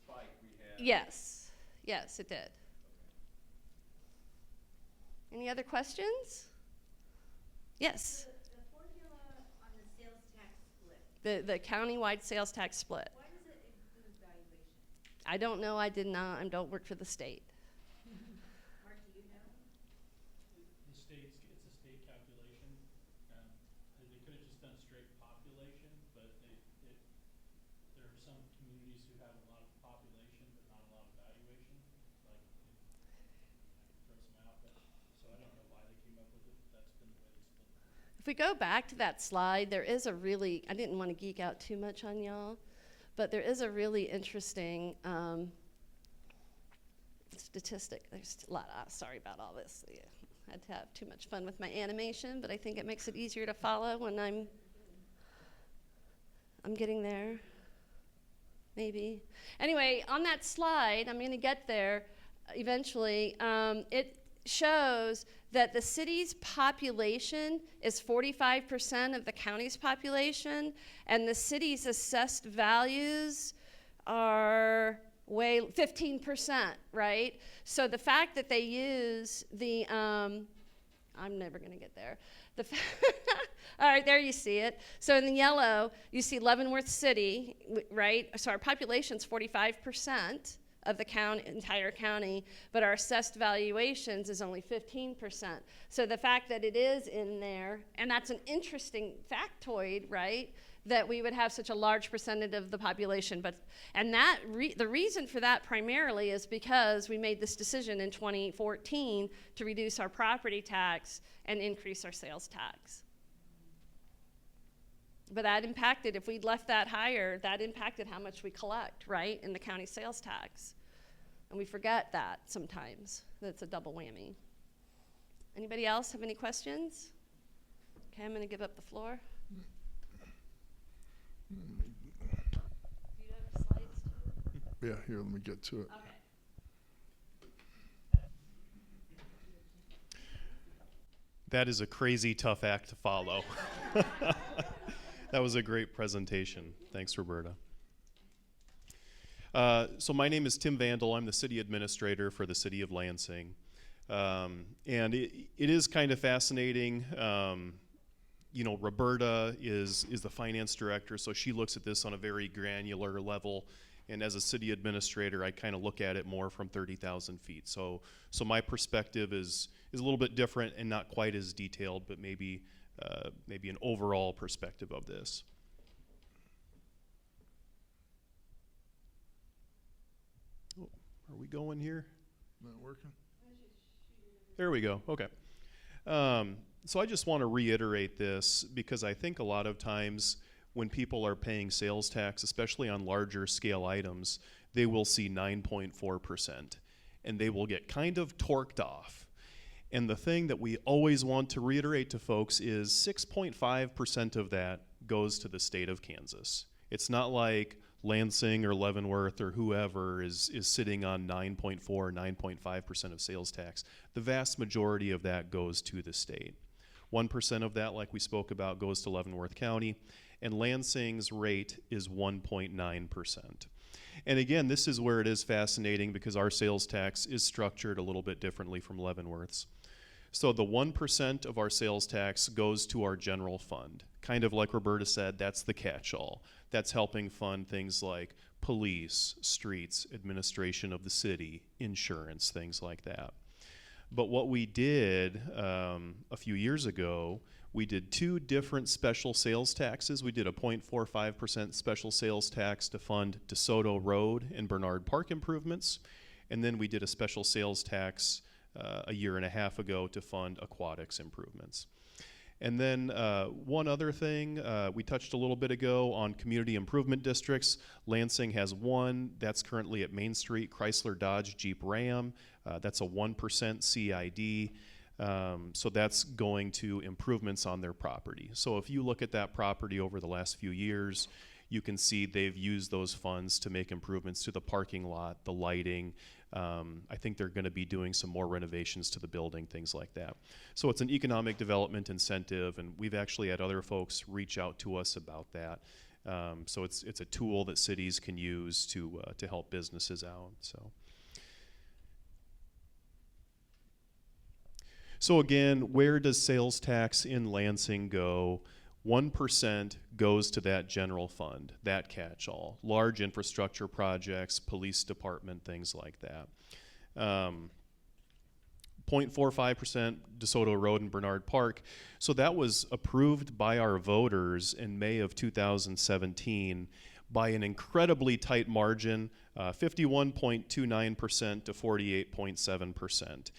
spike we had. Yes. Yes, it did. Any other questions? Yes. The formula on the sales tax split. The countywide sales tax split. Why does it include valuation? I don't know. I did not. I don't work for the state. Mark, do you know? It's a state calculation. They could have just done straight population, but there are some communities who have a lot of population but not a lot of valuation. Like, I could throw some out, but so I don't know why they came up with it. That's been the way they split it. If we go back to that slide, there is a really, I didn't want to geek out too much on y'all, but there is a really interesting statistic. There's a lot, sorry about all this. Yeah, I had to have too much fun with my animation, but I think it makes it easier to follow when I'm getting there, maybe. Anyway, on that slide, I'm going to get there eventually. It shows that the city's population is 45% of the county's population, and the city's assessed values are 15%, right? So the fact that they use the, I'm never going to get there. All right, there you see it. So in the yellow, you see Leavenworth City, right? So our population's 45% of the entire county, but our assessed valuations is only 15%. So the fact that it is in there, and that's an interesting factoid, right? That we would have such a large percentage of the population, the reason for that primarily is because we made this decision in 2014 to reduce our property tax and increase our sales tax. But that impacted, if we'd left that higher, that impacted how much we collect, right, in the county sales tax. And we forget that sometimes. That's a double whammy. Anybody else have any questions? Okay, I'm going to give up the floor. Do you have slides too? Yeah, here, let me get to it. Okay. That is a crazy tough act to follow. That was a great presentation. Thanks, Roberta. So my name is Tim Vandall. I'm the city administrator for the city of Lansing. And it is kind of fascinating. You know, Roberta is the finance director, so she looks at this on a very granular level. And as a city administrator, I kind of look at it more from 30,000 feet. So my perspective is a little bit different and not quite as detailed, but maybe an overall perspective of this. Oh, are we going here? Not working? There we go. Okay. So I just want to reiterate this because I think a lot of times when people are paying sales tax, especially on larger scale items, they will see 9.4% and they will get kind of torqued off. And the thing that we always want to reiterate to folks is 6.5% of that goes to the state of Kansas. It's not like Lansing or Leavenworth or whoever is sitting on 9.4, 9.5% of sales tax. The vast majority of that goes to the state. 1% of that, like we spoke about, goes to Leavenworth County, and Lansing's rate is 1.9%. And again, this is where it is fascinating because our sales tax is structured a little bit differently from Leavenworth's. So the 1% of our sales tax goes to our general fund. Kind of like Roberta said, that's the catch-all. That's helping fund things like police, streets, administration of the city, insurance, things like that. But what we did a few years ago, we did two different special sales taxes. We did a 0.45% special sales tax to fund DeSoto Road and Bernard Park improvements. And then we did a special sales tax a year and a half ago to fund aquatics improvements. And then one other thing, we touched a little bit ago on community improvement districts. Lansing has one, that's currently at Main Street, Chrysler Dodge Jeep Ram. That's a 1% CID. So that's going to improvements on their property. So if you look at that property over the last few years, you can see they've used those funds to make improvements to the parking lot, the lighting. I think they're going to be doing some more renovations to the building, things like that. So it's an economic development incentive, and we've actually had other folks reach out to us about that. So it's a tool that cities can use to help businesses out. So again, where does sales tax in Lansing go? 1% goes to that general fund, that catch-all. Large infrastructure projects, police department, things like that. 0.45% DeSoto Road and Bernard Park. So that was approved by our voters in May of 2017 by an incredibly tight margin, 51.29% to 48.7%.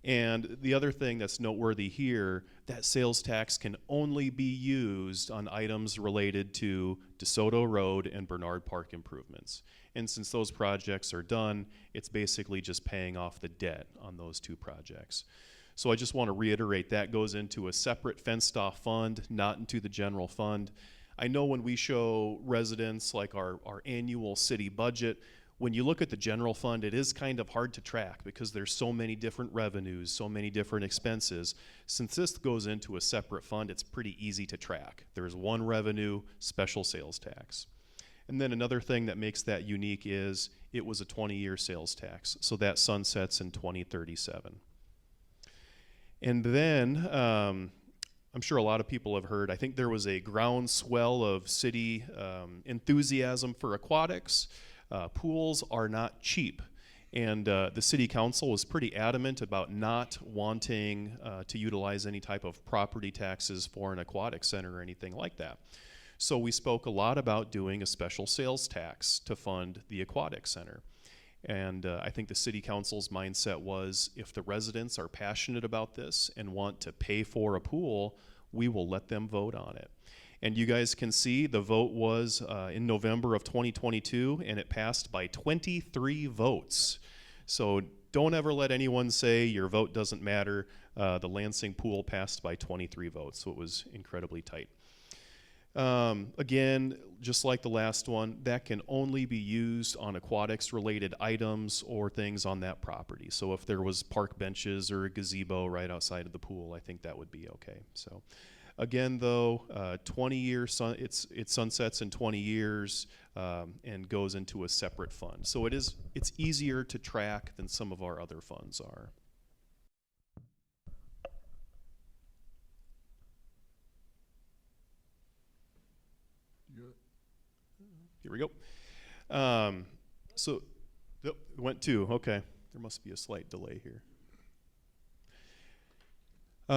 And the other thing that's noteworthy here, that sales tax can only be used on items related to DeSoto Road and Bernard Park improvements. And since those projects are done, it's basically just paying off the debt on those two projects. So I just want to reiterate that goes into a separate fenced-off fund, not into the general fund. I know when we show residents like our annual city budget, when you look at the general fund, it is kind of hard to track because there's so many different revenues, so many different expenses. Since this goes into a separate fund, it's pretty easy to track. There's one revenue, special sales tax. And then another thing that makes that unique is it was a 20-year sales tax, so that sunsets in 2037. And then, I'm sure a lot of people have heard, I think there was a groundswell of city enthusiasm for aquatics. Pools are not cheap, and the city council was pretty adamant about not wanting to utilize any type of property taxes for an aquatic center or anything like that. So we spoke a lot about doing a special sales tax to fund the aquatic center. And I think the city council's mindset was if the residents are passionate about this and want to pay for a pool, we will let them vote on it. And you guys can see the vote was in November of 2022, and it passed by 23 votes. So don't ever let anyone say your vote doesn't matter. The Lansing pool passed by 23 votes, so it was incredibly tight. Again, just like the last one, that can only be used on aquatics-related items or things on that property. So if there was park benches or a gazebo right outside of the pool, I think that would be okay. So again, though, 20-year it sunsets in 20 years and goes into a separate fund. So it's easier to track than some of our other funds are. Here we go. So, yep, it went 2. Okay, there must be a slight delay here.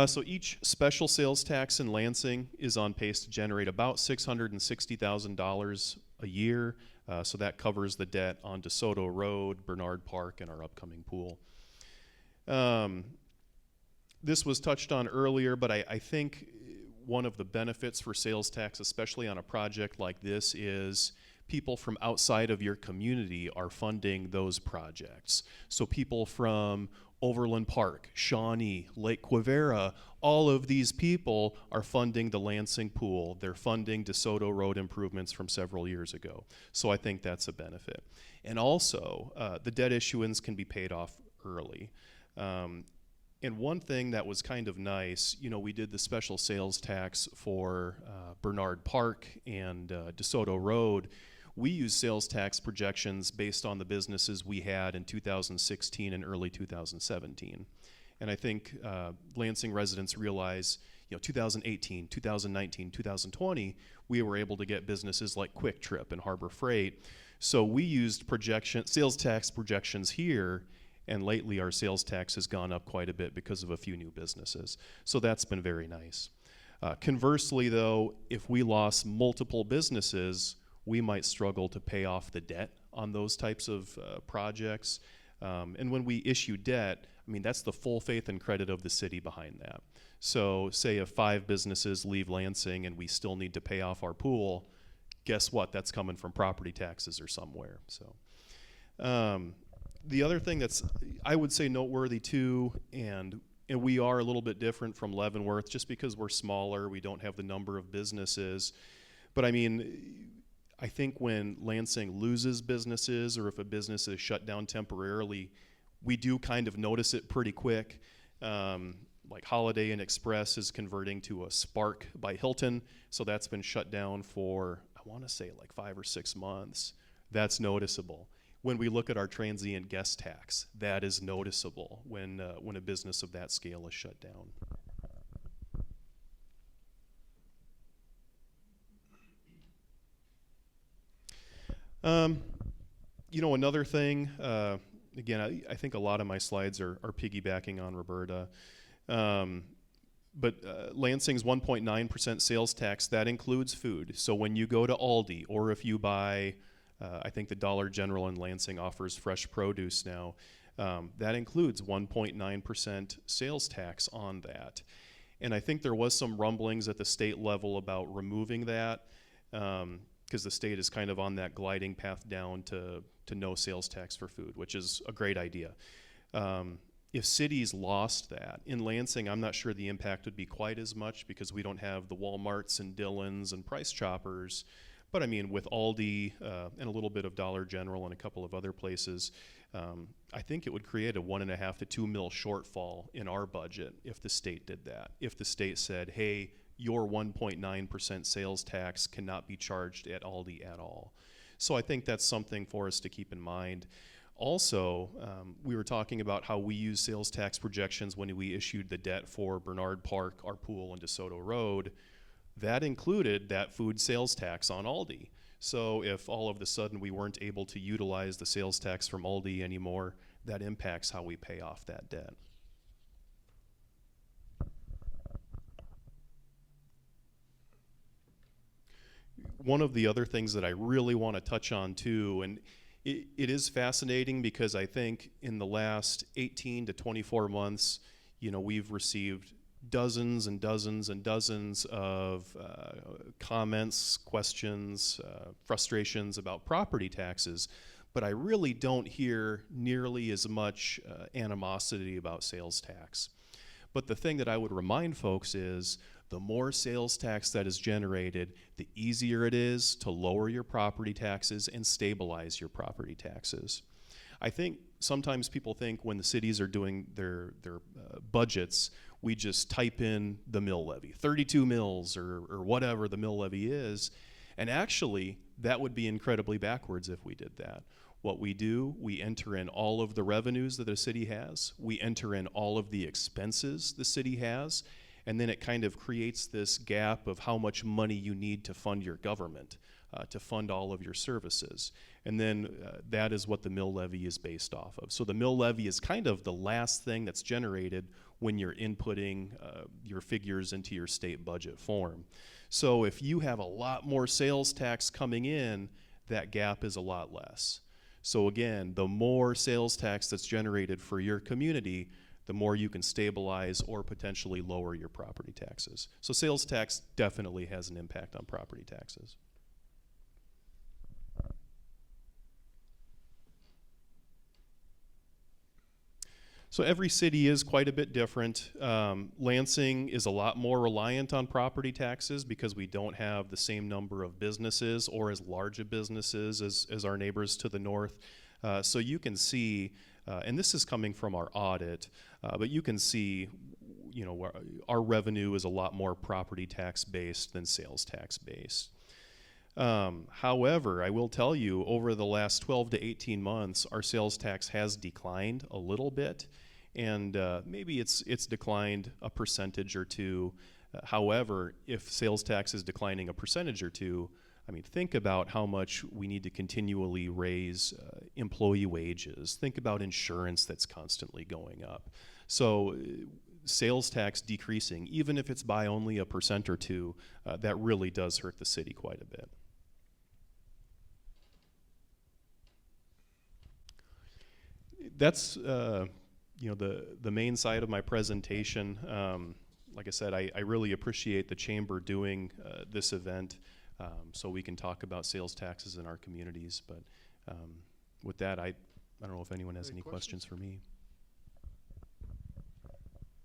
So each special sales tax in Lansing is on pace to generate about $660,000 a year. So that covers the debt on DeSoto Road, Bernard Park, and our upcoming pool. This was touched on earlier, but I think one of the benefits for sales tax, especially on a project like this, is people from outside of your community are funding those projects. So people from Overland Park, Shawnee, Lake Quivira, all of these people are funding the Lansing pool. They're funding DeSoto Road improvements from several years ago. So I think that's a benefit. And also, the debt issuance can be paid off early. And one thing that was kind of nice, you know, we did the special sales tax for Bernard Park and DeSoto Road. We used sales tax projections based on the businesses we had in 2016 and early 2017. And I think Lansing residents realize, you know, 2018, 2019, 2020, we were able to get businesses like Quick Trip and Harbor Freight. So we used sales tax projections here, and lately our sales tax has gone up quite a bit because of a few new businesses. So that's been very nice. Conversely though, if we lost multiple businesses, we might struggle to pay off the debt on those types of projects. And when we issue debt, I mean, that's the full faith and credit of the city behind that. So say if 5 businesses leave Lansing and we still need to pay off our pool, guess what? That's coming from property taxes or somewhere. So the other thing that's, I would say, noteworthy too, and we are a little bit different from Leavenworth just because we're smaller, we don't have the number of businesses. But I mean, I think when Lansing loses businesses or if a business is shut down temporarily, we do kind of notice it pretty quick. Like Holiday Inn Express is converting to a Spark by Hilton, so that's been shut down for, I want to say, like 5 or 6 months. That's noticeable. When we look at our transient guest tax, that is noticeable when a business of that scale is shut down. You know, another thing, again, I think a lot of my slides are piggybacking on Roberta, but Lansing's 1.9% sales tax, that includes food. So when you go to Aldi, or if you buy, I think the Dollar General in Lansing offers fresh produce now, that includes 1.9% sales tax on that. And I think there was some rumblings at the state level about removing that, because the state is kind of on that gliding path down to no sales tax for food, which is a great idea. If cities lost that, in Lansing, I'm not sure the impact would be quite as much because we don't have the Walmarts and Dillons and Price Choppers. But I mean, with Aldi and a little bit of Dollar General and a couple of other places, I think it would create a $1.5 to $2 million shortfall in our budget if the state did that. If the state said, hey, your 1.9% sales tax cannot be charged at Aldi at all. So I think that's something for us to keep in mind. Also, we were talking about how we use sales tax projections when we issued the debt for Bernard Park, our pool, and DeSoto Road. That included that food sales tax on Aldi. So if all of a sudden we weren't able to utilize the sales tax from Aldi anymore, that impacts how we pay off that debt. One of the other things that I really want to touch on too, and it is fascinating because I think in the last 18 to 24 months, you know, we've received dozens and dozens and dozens of comments, questions, frustrations about property taxes, but I really don't hear nearly as much animosity about sales tax. But the thing that I would remind folks is The more sales tax that is generated, the easier it is to lower your property taxes and stabilize your property taxes. I think sometimes people think when the cities are doing their budgets, we just type in the mill levy, 32 mills or whatever the mill levy is, and actually that would be incredibly backwards if we did that. What we do, we enter in all of the revenues that a city has, we enter in all of the expenses the city has, and then it kind of creates this gap of how much money you need to fund your government, to fund all of your services. And then that is what the mill levy is based off of. So the mill levy is kind of the last thing that's generated when you're inputting your figures into your state budget form. So if you have a lot more sales tax coming in, that gap is a lot less. So again, the more sales tax that's generated for your community, the more you can stabilize or potentially lower your property taxes. So sales tax definitely has an impact on property taxes. So every city is quite a bit different. Lansing is a lot more reliant on property taxes because we don't have the same number of businesses or as large of businesses as our neighbors to the north. So you can see, and this is coming from our audit, but you can see, you know, our revenue is a lot more property tax based than sales tax based. However, I will tell you, over the last 12 to 18 months, our sales tax has declined a little bit, and maybe it's declined a percentage or two. However, if sales tax is declining a percentage or two, I mean, think about how much we need to continually raise employee wages. Think about insurance that's constantly going up. So sales tax decreasing, even if it's by only 1% or 2%, that really does hurt the city quite a bit. That's you know, the main side of my presentation. Like I said, I really appreciate the chamber doing this event so we can talk about sales taxes in our communities. But with that, I don't know if anyone has any questions for me.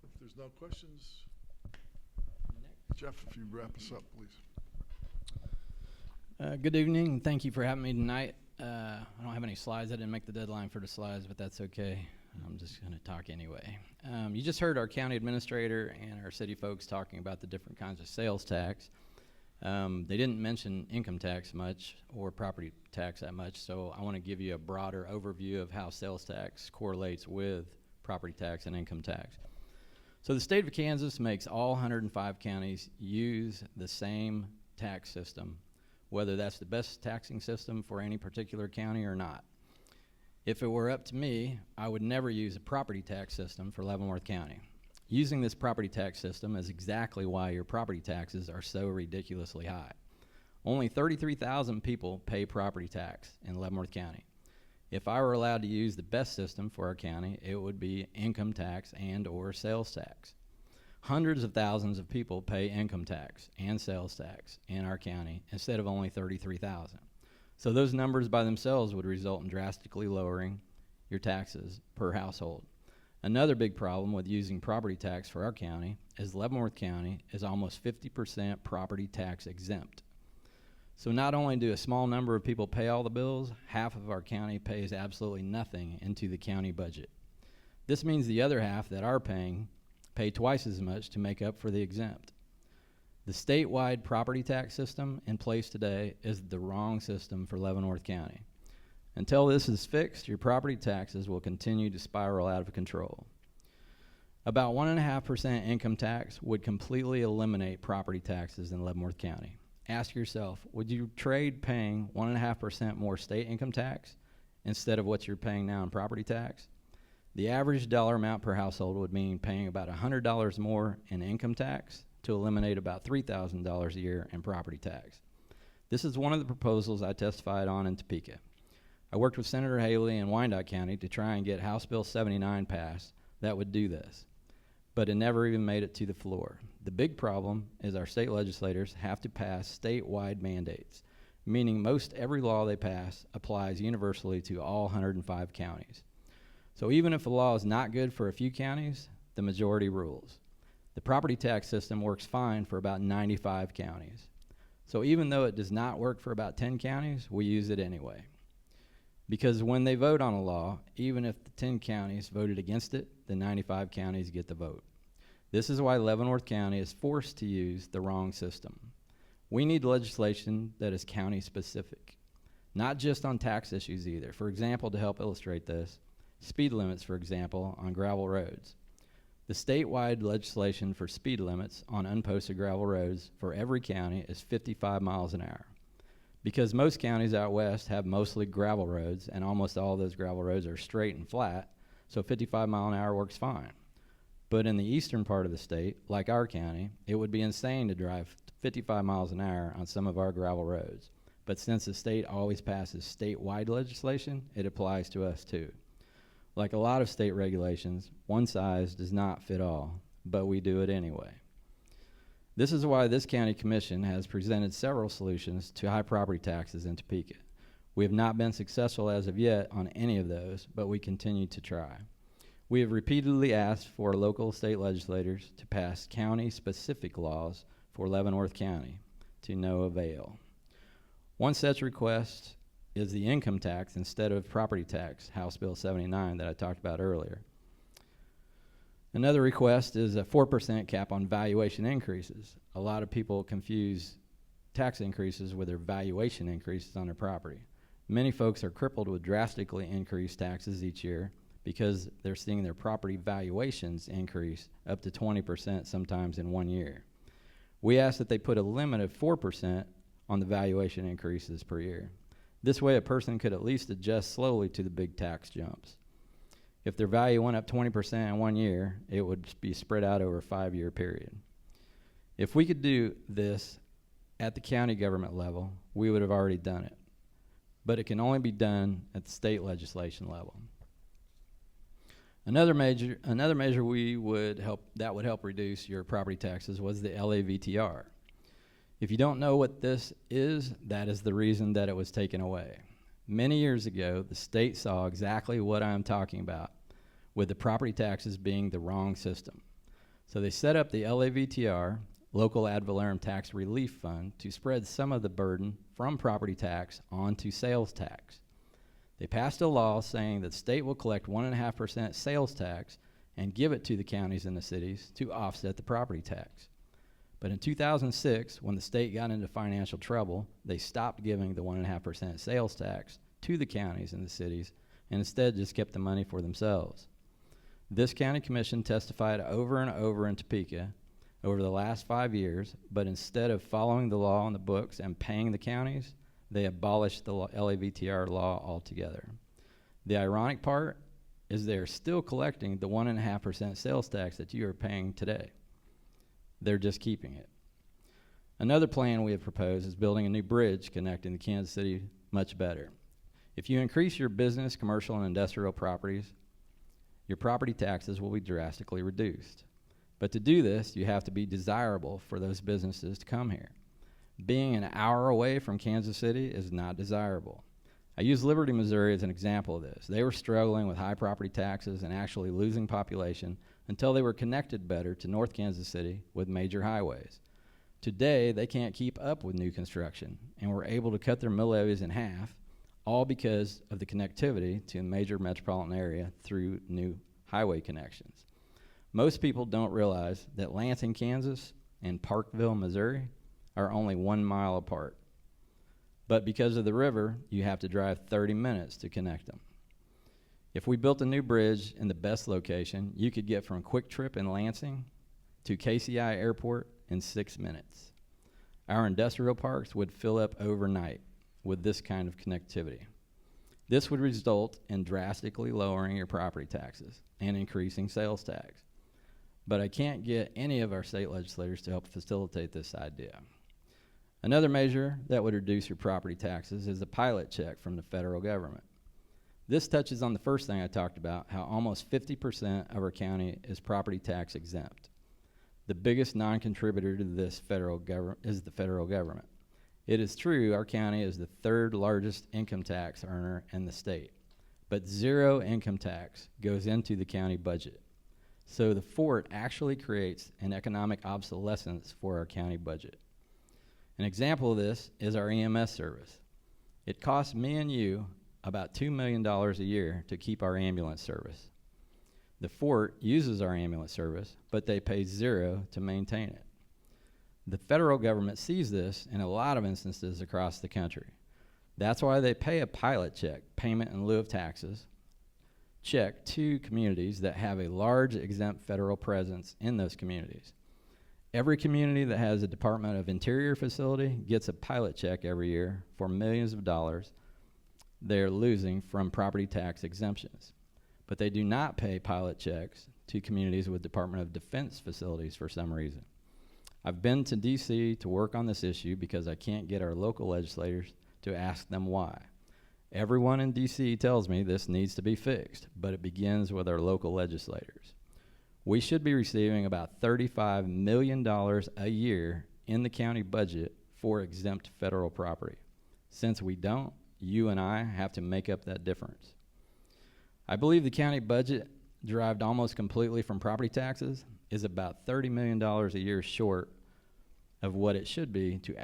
If there's no questions, Jeff, if you wrap us up, please. Good evening, and thank you for having me tonight. I don't have any slides. I didn't make the deadline for the slides, but that's okay. I'm just going to talk anyway. You just heard our county administrator and our city folks talking about the different kinds of sales tax. They didn't mention income tax much or property tax that much, so I want to give you a broader overview of how sales tax correlates with property tax and income tax. So the state of Kansas makes all 105 counties use the same tax system, whether that's the best taxing system for any particular county or not. If it were up to me, I would never use a property tax system for Leavenworth County. Using this property tax system is exactly why your property taxes are so ridiculously high. Only 33,000 people pay property tax in Leavenworth County. If I were allowed to use the best system for our county, it would be income tax and or sales tax. Hundreds of thousands of people pay income tax and sales tax in our county instead of only 33,000. So those numbers by themselves would result in drastically lowering your taxes per household. Another big problem with using property tax for our county is Leavenworth County is almost 50% property tax exempt. So not only do a small number of people pay all the bills, half of our county pays absolutely nothing into the county budget. This means the other half that are paying pay twice as much to make up for the exempt. The statewide property tax system in place today is the wrong system for Leavenworth County. Until this is fixed, your property taxes will continue to spiral out of control. About 1.5% income tax would completely eliminate property taxes in Leavenworth County. Ask yourself, would you trade paying 1.5% more state income tax instead of what you're paying now in property tax? The average dollar amount per household would mean paying about $100 more in income tax to eliminate about $3,000 a year in property tax. This is one of the proposals I testified on in Topeka. I worked with Senator Haley in Wyandotte County to try and get House Bill 79 passed that would do this, but it never even made it to the floor. The big problem is our state legislators have to pass statewide mandates, meaning most every law they pass applies universally to all 105 counties. So even if a law is not good for a few counties, the majority rules. The property tax system works fine for about 95 counties. So even though it does not work for about 10 counties, we use it anyway. Because when they vote on a law, even if the 10 counties voted against it, the 95 counties get the vote. This is why Leavenworth County is forced to use the wrong system. We need legislation that is county specific, not just on tax issues either. For example, to help illustrate this, speed limits, for example, on gravel roads. The statewide legislation for speed limits on unposted gravel roads for every county is 55 miles an hour. Because most counties out west have mostly gravel roads, and almost all those gravel roads are straight and flat, so 55 mile an hour works fine. But in the eastern part of the state, like our county, it would be insane to drive 55 miles an hour on some of our gravel roads. But since the state always passes statewide legislation, it applies to us too. Like a lot of state regulations, one size does not fit all, but we do it anyway. This is why this county commission has presented several solutions to high property taxes in Topeka. We have not been successful as of yet on any of those, but we continue to try. We have repeatedly asked for local state legislators to pass county-specific laws for Leavenworth County, to no avail. One such request is the income tax instead of property tax, House Bill 79 that I talked about earlier. Another request is a 4% cap on valuation increases. A lot of people confuse tax increases with their valuation increases on their property. Many folks are crippled with drastically increased taxes each year because they're seeing their property valuations increase up to 20% sometimes in 1 year. We ask that they put a limit of 4% on the valuation increases per year. This way a person could at least adjust slowly to the big tax jumps. If their value went up 20% in 1 year, it would be spread out over a 5-year period. If we could do this at the county government level, we would have already done it. But it can only be done at the state legislation level. Another measure that would help reduce your property taxes was the LAVTR. If you don't know what this is, that is the reason that it was taken away. Many years ago, the state saw exactly what I'm talking about, with the property taxes being the wrong system. So they set up the LAVTR, Local Ad Valorem Tax Relief Fund, to spread some of the burden from property tax onto sales tax. They passed a law saying that the state will collect 1.5% sales tax and give it to the counties and the cities to offset the property tax. But in 2006, when the state got into financial trouble, they stopped giving the 1.5% sales tax to the counties and the cities and instead just kept the money for themselves. This county commission testified over and over in Topeka over the last 5 years, but instead of following the law on the books and paying the counties, they abolished the LAVTR law altogether. The ironic part is they are still collecting the 1.5% sales tax that you are paying today. They're just keeping it. Another plan we have proposed is building a new bridge connecting the Kansas City much better. If you increase your business, commercial, and industrial properties, your property taxes will be drastically reduced. But to do this, you have to be desirable for those businesses to come here. Being an hour away from Kansas City is not desirable. I use Liberty, Missouri as an example of this. They were struggling with high property taxes and actually losing population until they were connected better to North Kansas City with major highways. Today, they can't keep up with new construction and were able to cut their mill levies in half, all because of the connectivity to a major metropolitan area through new highway connections. Most people don't realize that Lansing, Kansas and Parkville, Missouri are only 1 mile apart. But because of the river, you have to drive 30 minutes to connect them. If we built a new bridge in the best location, you could get from Quick Trip in Lansing to KCI Airport in 6 minutes. Our industrial parks would fill up overnight with this kind of connectivity. This would result in drastically lowering your property taxes and increasing sales tax. But I can't get any of our state legislators to help facilitate this idea. Another measure that would reduce your property taxes is a pilot check from the federal government. This touches on the first thing I talked about, how almost 50% of our county is property tax exempt. The biggest non-contributor to this is the federal government. It is true our county is the 3rd largest income tax earner in the state, but 0 income tax goes into the county budget. So the fort actually creates an economic obsolescence for our county budget. An example of this is our EMS service. It costs me and you about $2 million a year to keep our ambulance service. The fort uses our ambulance service, but they pay zero to maintain it. The federal government sees this in a lot of instances across the country. That's why they pay a pilot check, payment in lieu of taxes, check to communities that have a large exempt federal presence in those communities. Every community that has a Department of Interior facility gets a pilot check every year for millions of dollars they're losing from property tax exemptions. But they do not pay pilot checks to communities with Department of Defense facilities for some reason. I've been to DC to work on this issue because I can't get our local legislators to ask them why. Everyone in DC tells me this needs to be fixed, but it begins with our local legislators. We should be receiving about $35 million a year in the county budget for exempt federal property. Since we don't, you and I have to make up that difference. I believe the county budget, derived almost completely from property taxes, is about $30 million a year short of what it should be to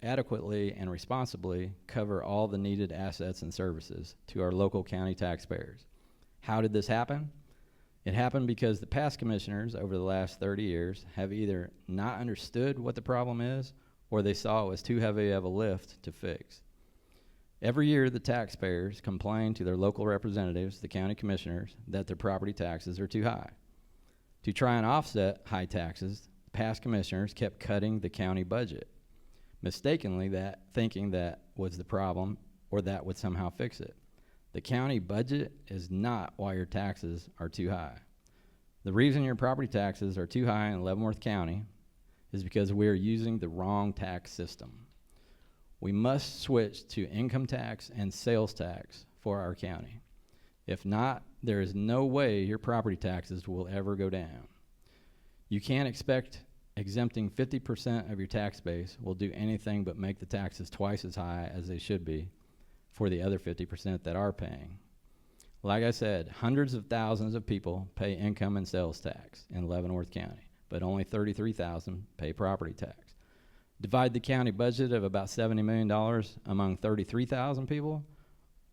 adequately and responsibly cover all the needed assets and services to our local county taxpayers. How did this happen? It happened because the past commissioners over the last 30 years have either not understood what the problem is, or they saw it was too heavy of a lift to fix. Every year, the taxpayers complain to their local representatives, the county commissioners, that their property taxes are too high. To try and offset high taxes, past commissioners kept cutting the county budget, mistakenly thinking that was the problem or that would somehow fix it. The county budget is not why your taxes are too high. The reason your property taxes are too high in Leavenworth County is because we are using the wrong tax system. We must switch to income tax and sales tax for our county. If not, there is no way your property taxes will ever go down. You can't expect exempting 50% of your tax base will do anything but make the taxes twice as high as they should be for the other 50% that are paying. Like I said, hundreds of thousands of people pay income and sales tax in Leavenworth County, but only 33,000 pay property tax. Divide the county budget of about $70 million among 33,000 people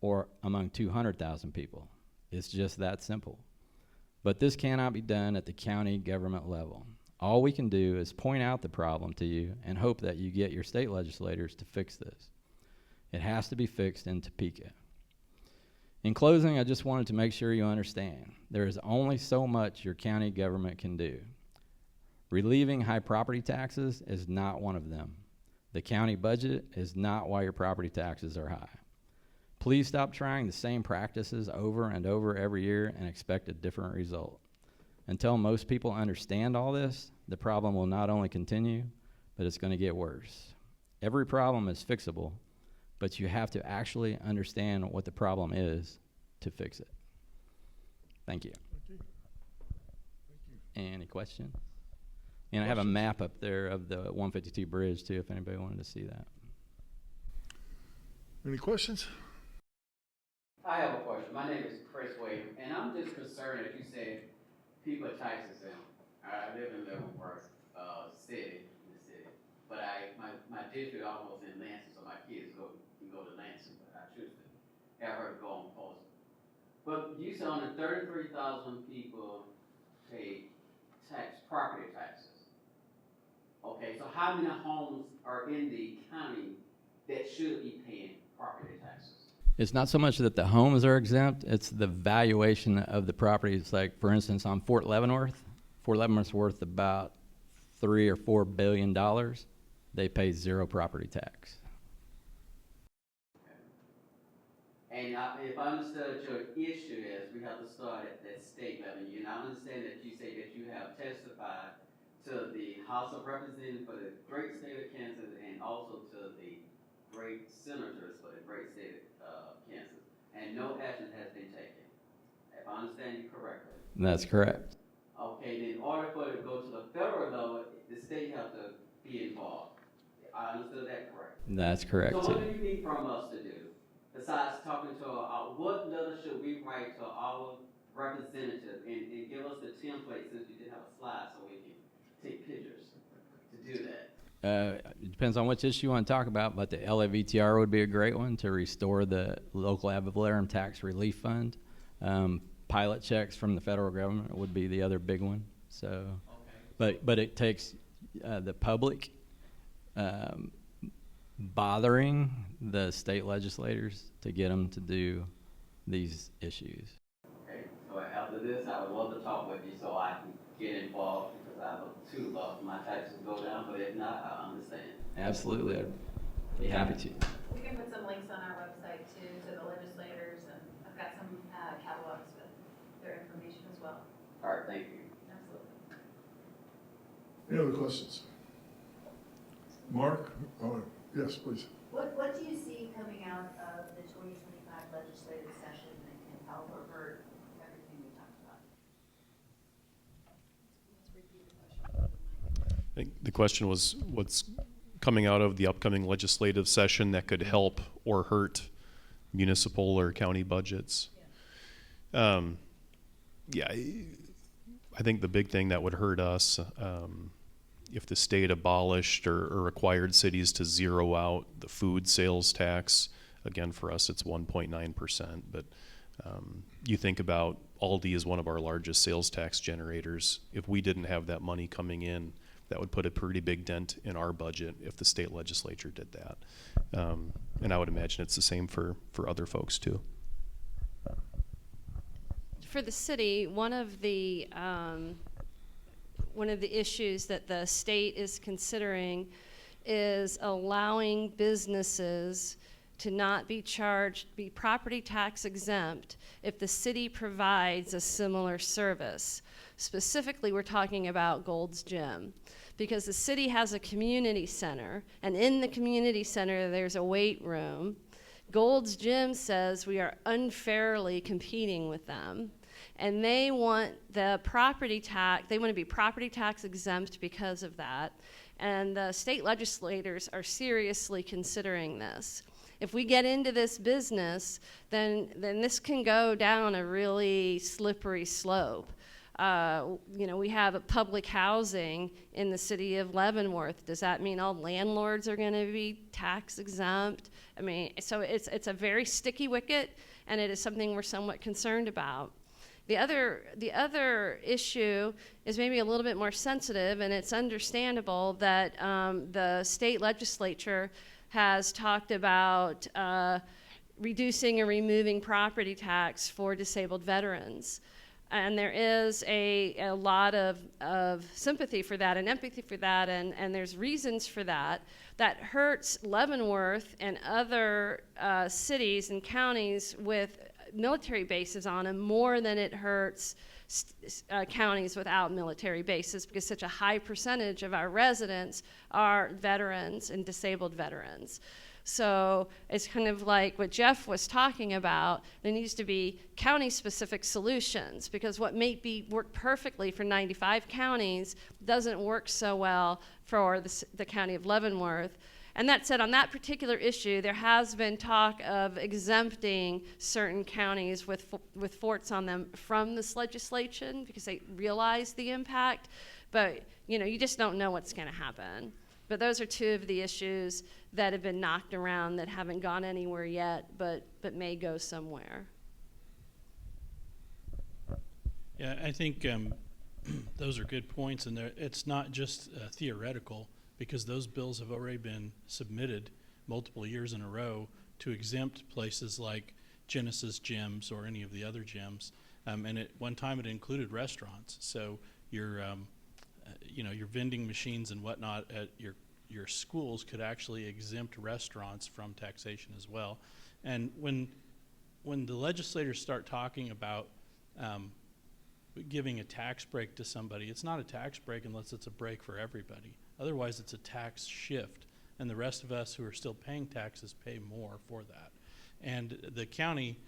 or among 200,000 people. It's just that simple. But this cannot be done at the county government level. All we can do is point out the problem to you and hope that you get your state legislators to fix this. It has to be fixed in Topeka. In closing, I just wanted to make sure you understand there is only so much your county government can do. Relieving high property taxes is not one of them. The county budget is not why your property taxes are high. Please stop trying the same practices over and over every year and expect a different result. Until most people understand all this, the problem will not only continue, but it's going to get worse. Every problem is fixable, but you have to actually understand what the problem is to fix it. Thank you. Thank you. Any questions? And I have a map up there of the 152 bridge too, if anybody wanted to see that. Any questions? I have a question. My name is Chris Williams, and I'm just concerned that you said people are tax exempt. I live in Leavenworth city, but my district almost in Lansing, so my kids can go to Lansing, but I choose to have her go on post. But you said only 33,000 people pay property taxes. Okay, so how many homes are in the county that should be paying property taxes? It's not so much that the homes are exempt, it's the valuation of the properties. Like, for instance, on Fort Leavenworth's worth about $3 or $4 billion. They pay zero property tax. And if I understood your issue is, we have to start at that state level. And I understand that you say that you have testified to the House of Representatives for the great state of Kansas and also to the great senators for the great state of Kansas. And no action has been taken, if I understand you correctly. That's correct. Okay, then in order for it to go to the federal level, the state has to be involved. I understood that correct? That's correct. So what do you need from us to do? Besides talking to what letter should we write to our representative and give us the template, since you did have a slide, so we can take pictures to do that. It depends on which issue you want to talk about, but the LAVTR would be a great one to restore the local ad valorem tax relief fund. Pilot checks from the federal government would be the other big one. So, but it takes the public bothering the state legislators to get them to do these issues. Okay, so after this, I would love to talk with you so I can get involved, because I would too love my taxes to go down, but if not, I understand. Absolutely, I'd be happy to. We can put some links on our website too to the legislators, and I've got some catalogs with their information as well. All right, thank you. Absolutely. Any other questions? Mark? Oh, yes, please. What do you see coming out of the 2025 legislative session that can help avert everything we talked about? Let's repeat the question. I think the question was what's coming out of the upcoming legislative session that could help or hurt municipal or county budgets. Yeah, I think the big thing that would hurt us, if the state abolished or required cities to zero out the food sales tax. Again, for us, it's 1.9%, but you think about Aldi is one of our largest sales tax generators. If we didn't have that money coming in, that would put a pretty big dent in our budget if the state legislature did that. And I would imagine it's the same for other folks too. For the city, one of the issues that the state is considering is allowing businesses to not be charged, be property tax exempt if the city provides a similar service. Specifically, we're talking about Gold's Gym, because the city has a community center, and in the community center there's a weight room. Gold's Gym says we are unfairly competing with them, and they want the property tax, they want to be property tax exempt because of that, and the state legislators are seriously considering this. If we get into this business, then this can go down a really slippery slope. We have a public housing in the city of Leavenworth. Does that mean all landlords are going to be tax exempt? I mean, so it's a very sticky wicket, and it is something we're somewhat concerned about. The other issue is maybe a little bit more sensitive, and it's understandable that the state legislature has talked about reducing or removing property tax for disabled veterans. And there is a lot of sympathy for that and empathy for that, and there's reasons for that. That hurts Leavenworth and other cities and counties with military bases on them more than it hurts counties without military bases, because such a high percentage of our residents are veterans and disabled veterans. So it's kind of like what Jeff was talking about. There needs to be county-specific solutions, because what may work perfectly for 95 counties doesn't work so well for the county of Leavenworth. And that said, on that particular issue, there has been talk of exempting certain counties with forts on them from this legislation because they realize the impact. But you just don't know what's going to happen. But those are two of the issues that have been knocked around that haven't gone anywhere yet, but may go somewhere. Yeah, I think those are good points, and it's not just theoretical, because those bills have already been submitted multiple years in a row to exempt places like Genesis gyms or any of the other gyms. And at one time it included restaurants. So your vending machines and whatnot at your schools could actually exempt restaurants from taxation as well. And when the legislators start talking about giving a tax break to somebody, it's not a tax break unless it's a break for everybody. Otherwise, it's a tax shift, and the rest of us who are still paying taxes pay more for that. And the county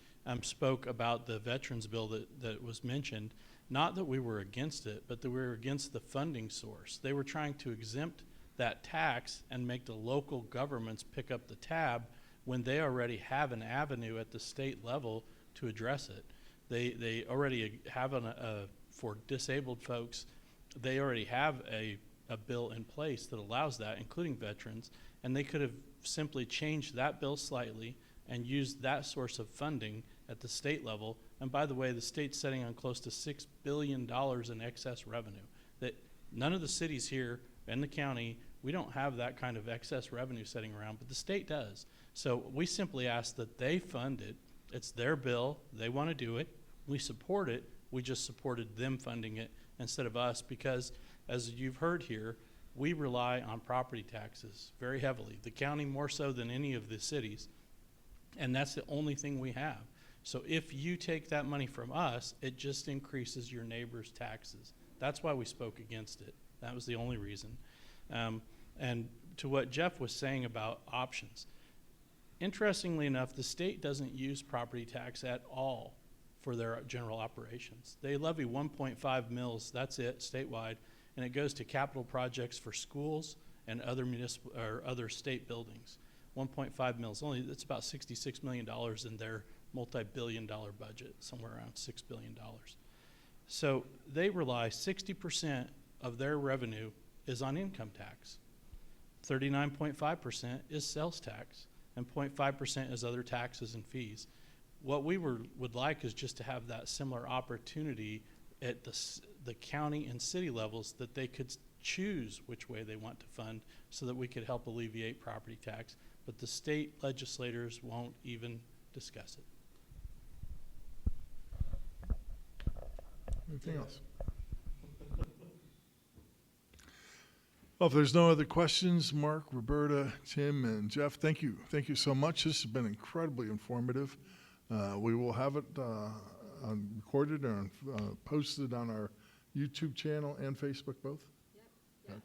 spoke about the veterans bill that was mentioned. Not that we were against it, but that we were against the funding source. They were trying to exempt that tax and make the local governments pick up the tab when they already have an avenue at the state level to address it. They already have for disabled folks, they already have a bill in place that allows that, including veterans, and they could have simply changed that bill slightly and used that source of funding at the state level. And by the way, the state's sitting on close to $6 billion in excess revenue. That none of the cities here in the county, we don't have that kind of excess revenue sitting around, but the state does. So we simply ask that they fund it. It's their bill. They want to do it. We support it. We just supported them funding it instead of us because, as you've heard here, we rely on property taxes very heavily. The county more so than any of the cities. And that's the only thing we have. So if you take that money from us, it just increases your neighbor's taxes. That's why we spoke against it. That was the only reason. And to what Jeff was saying about options, interestingly enough, the state doesn't use property tax at all for their general operations. They levy 1.5 mills, that's it, statewide, and it goes to capital projects for schools and other municipal or other state buildings. 1.5 mills, only that's about $66 million in their multi-billion-dollar budget, somewhere around $6 billion. So they rely 60% of their revenue is on income tax. 39.5% is sales tax, and 0.5% is other taxes and fees. What we would like is just to have that similar opportunity at the county and city levels, that they could choose which way they want to fund so that we could help alleviate property tax. But the state legislators won't even discuss it. Anything else? Well, if there's no other questions, Mark, Roberta, Tim, and Jeff, thank you. Thank you so much. This has been incredibly informative. We will have it recorded and posted on our YouTube channel and Facebook both. Yep.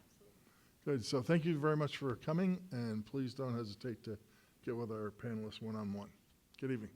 Good. So thank you very much for coming, and please don't hesitate to get with our panelists one-on-one. Good evening.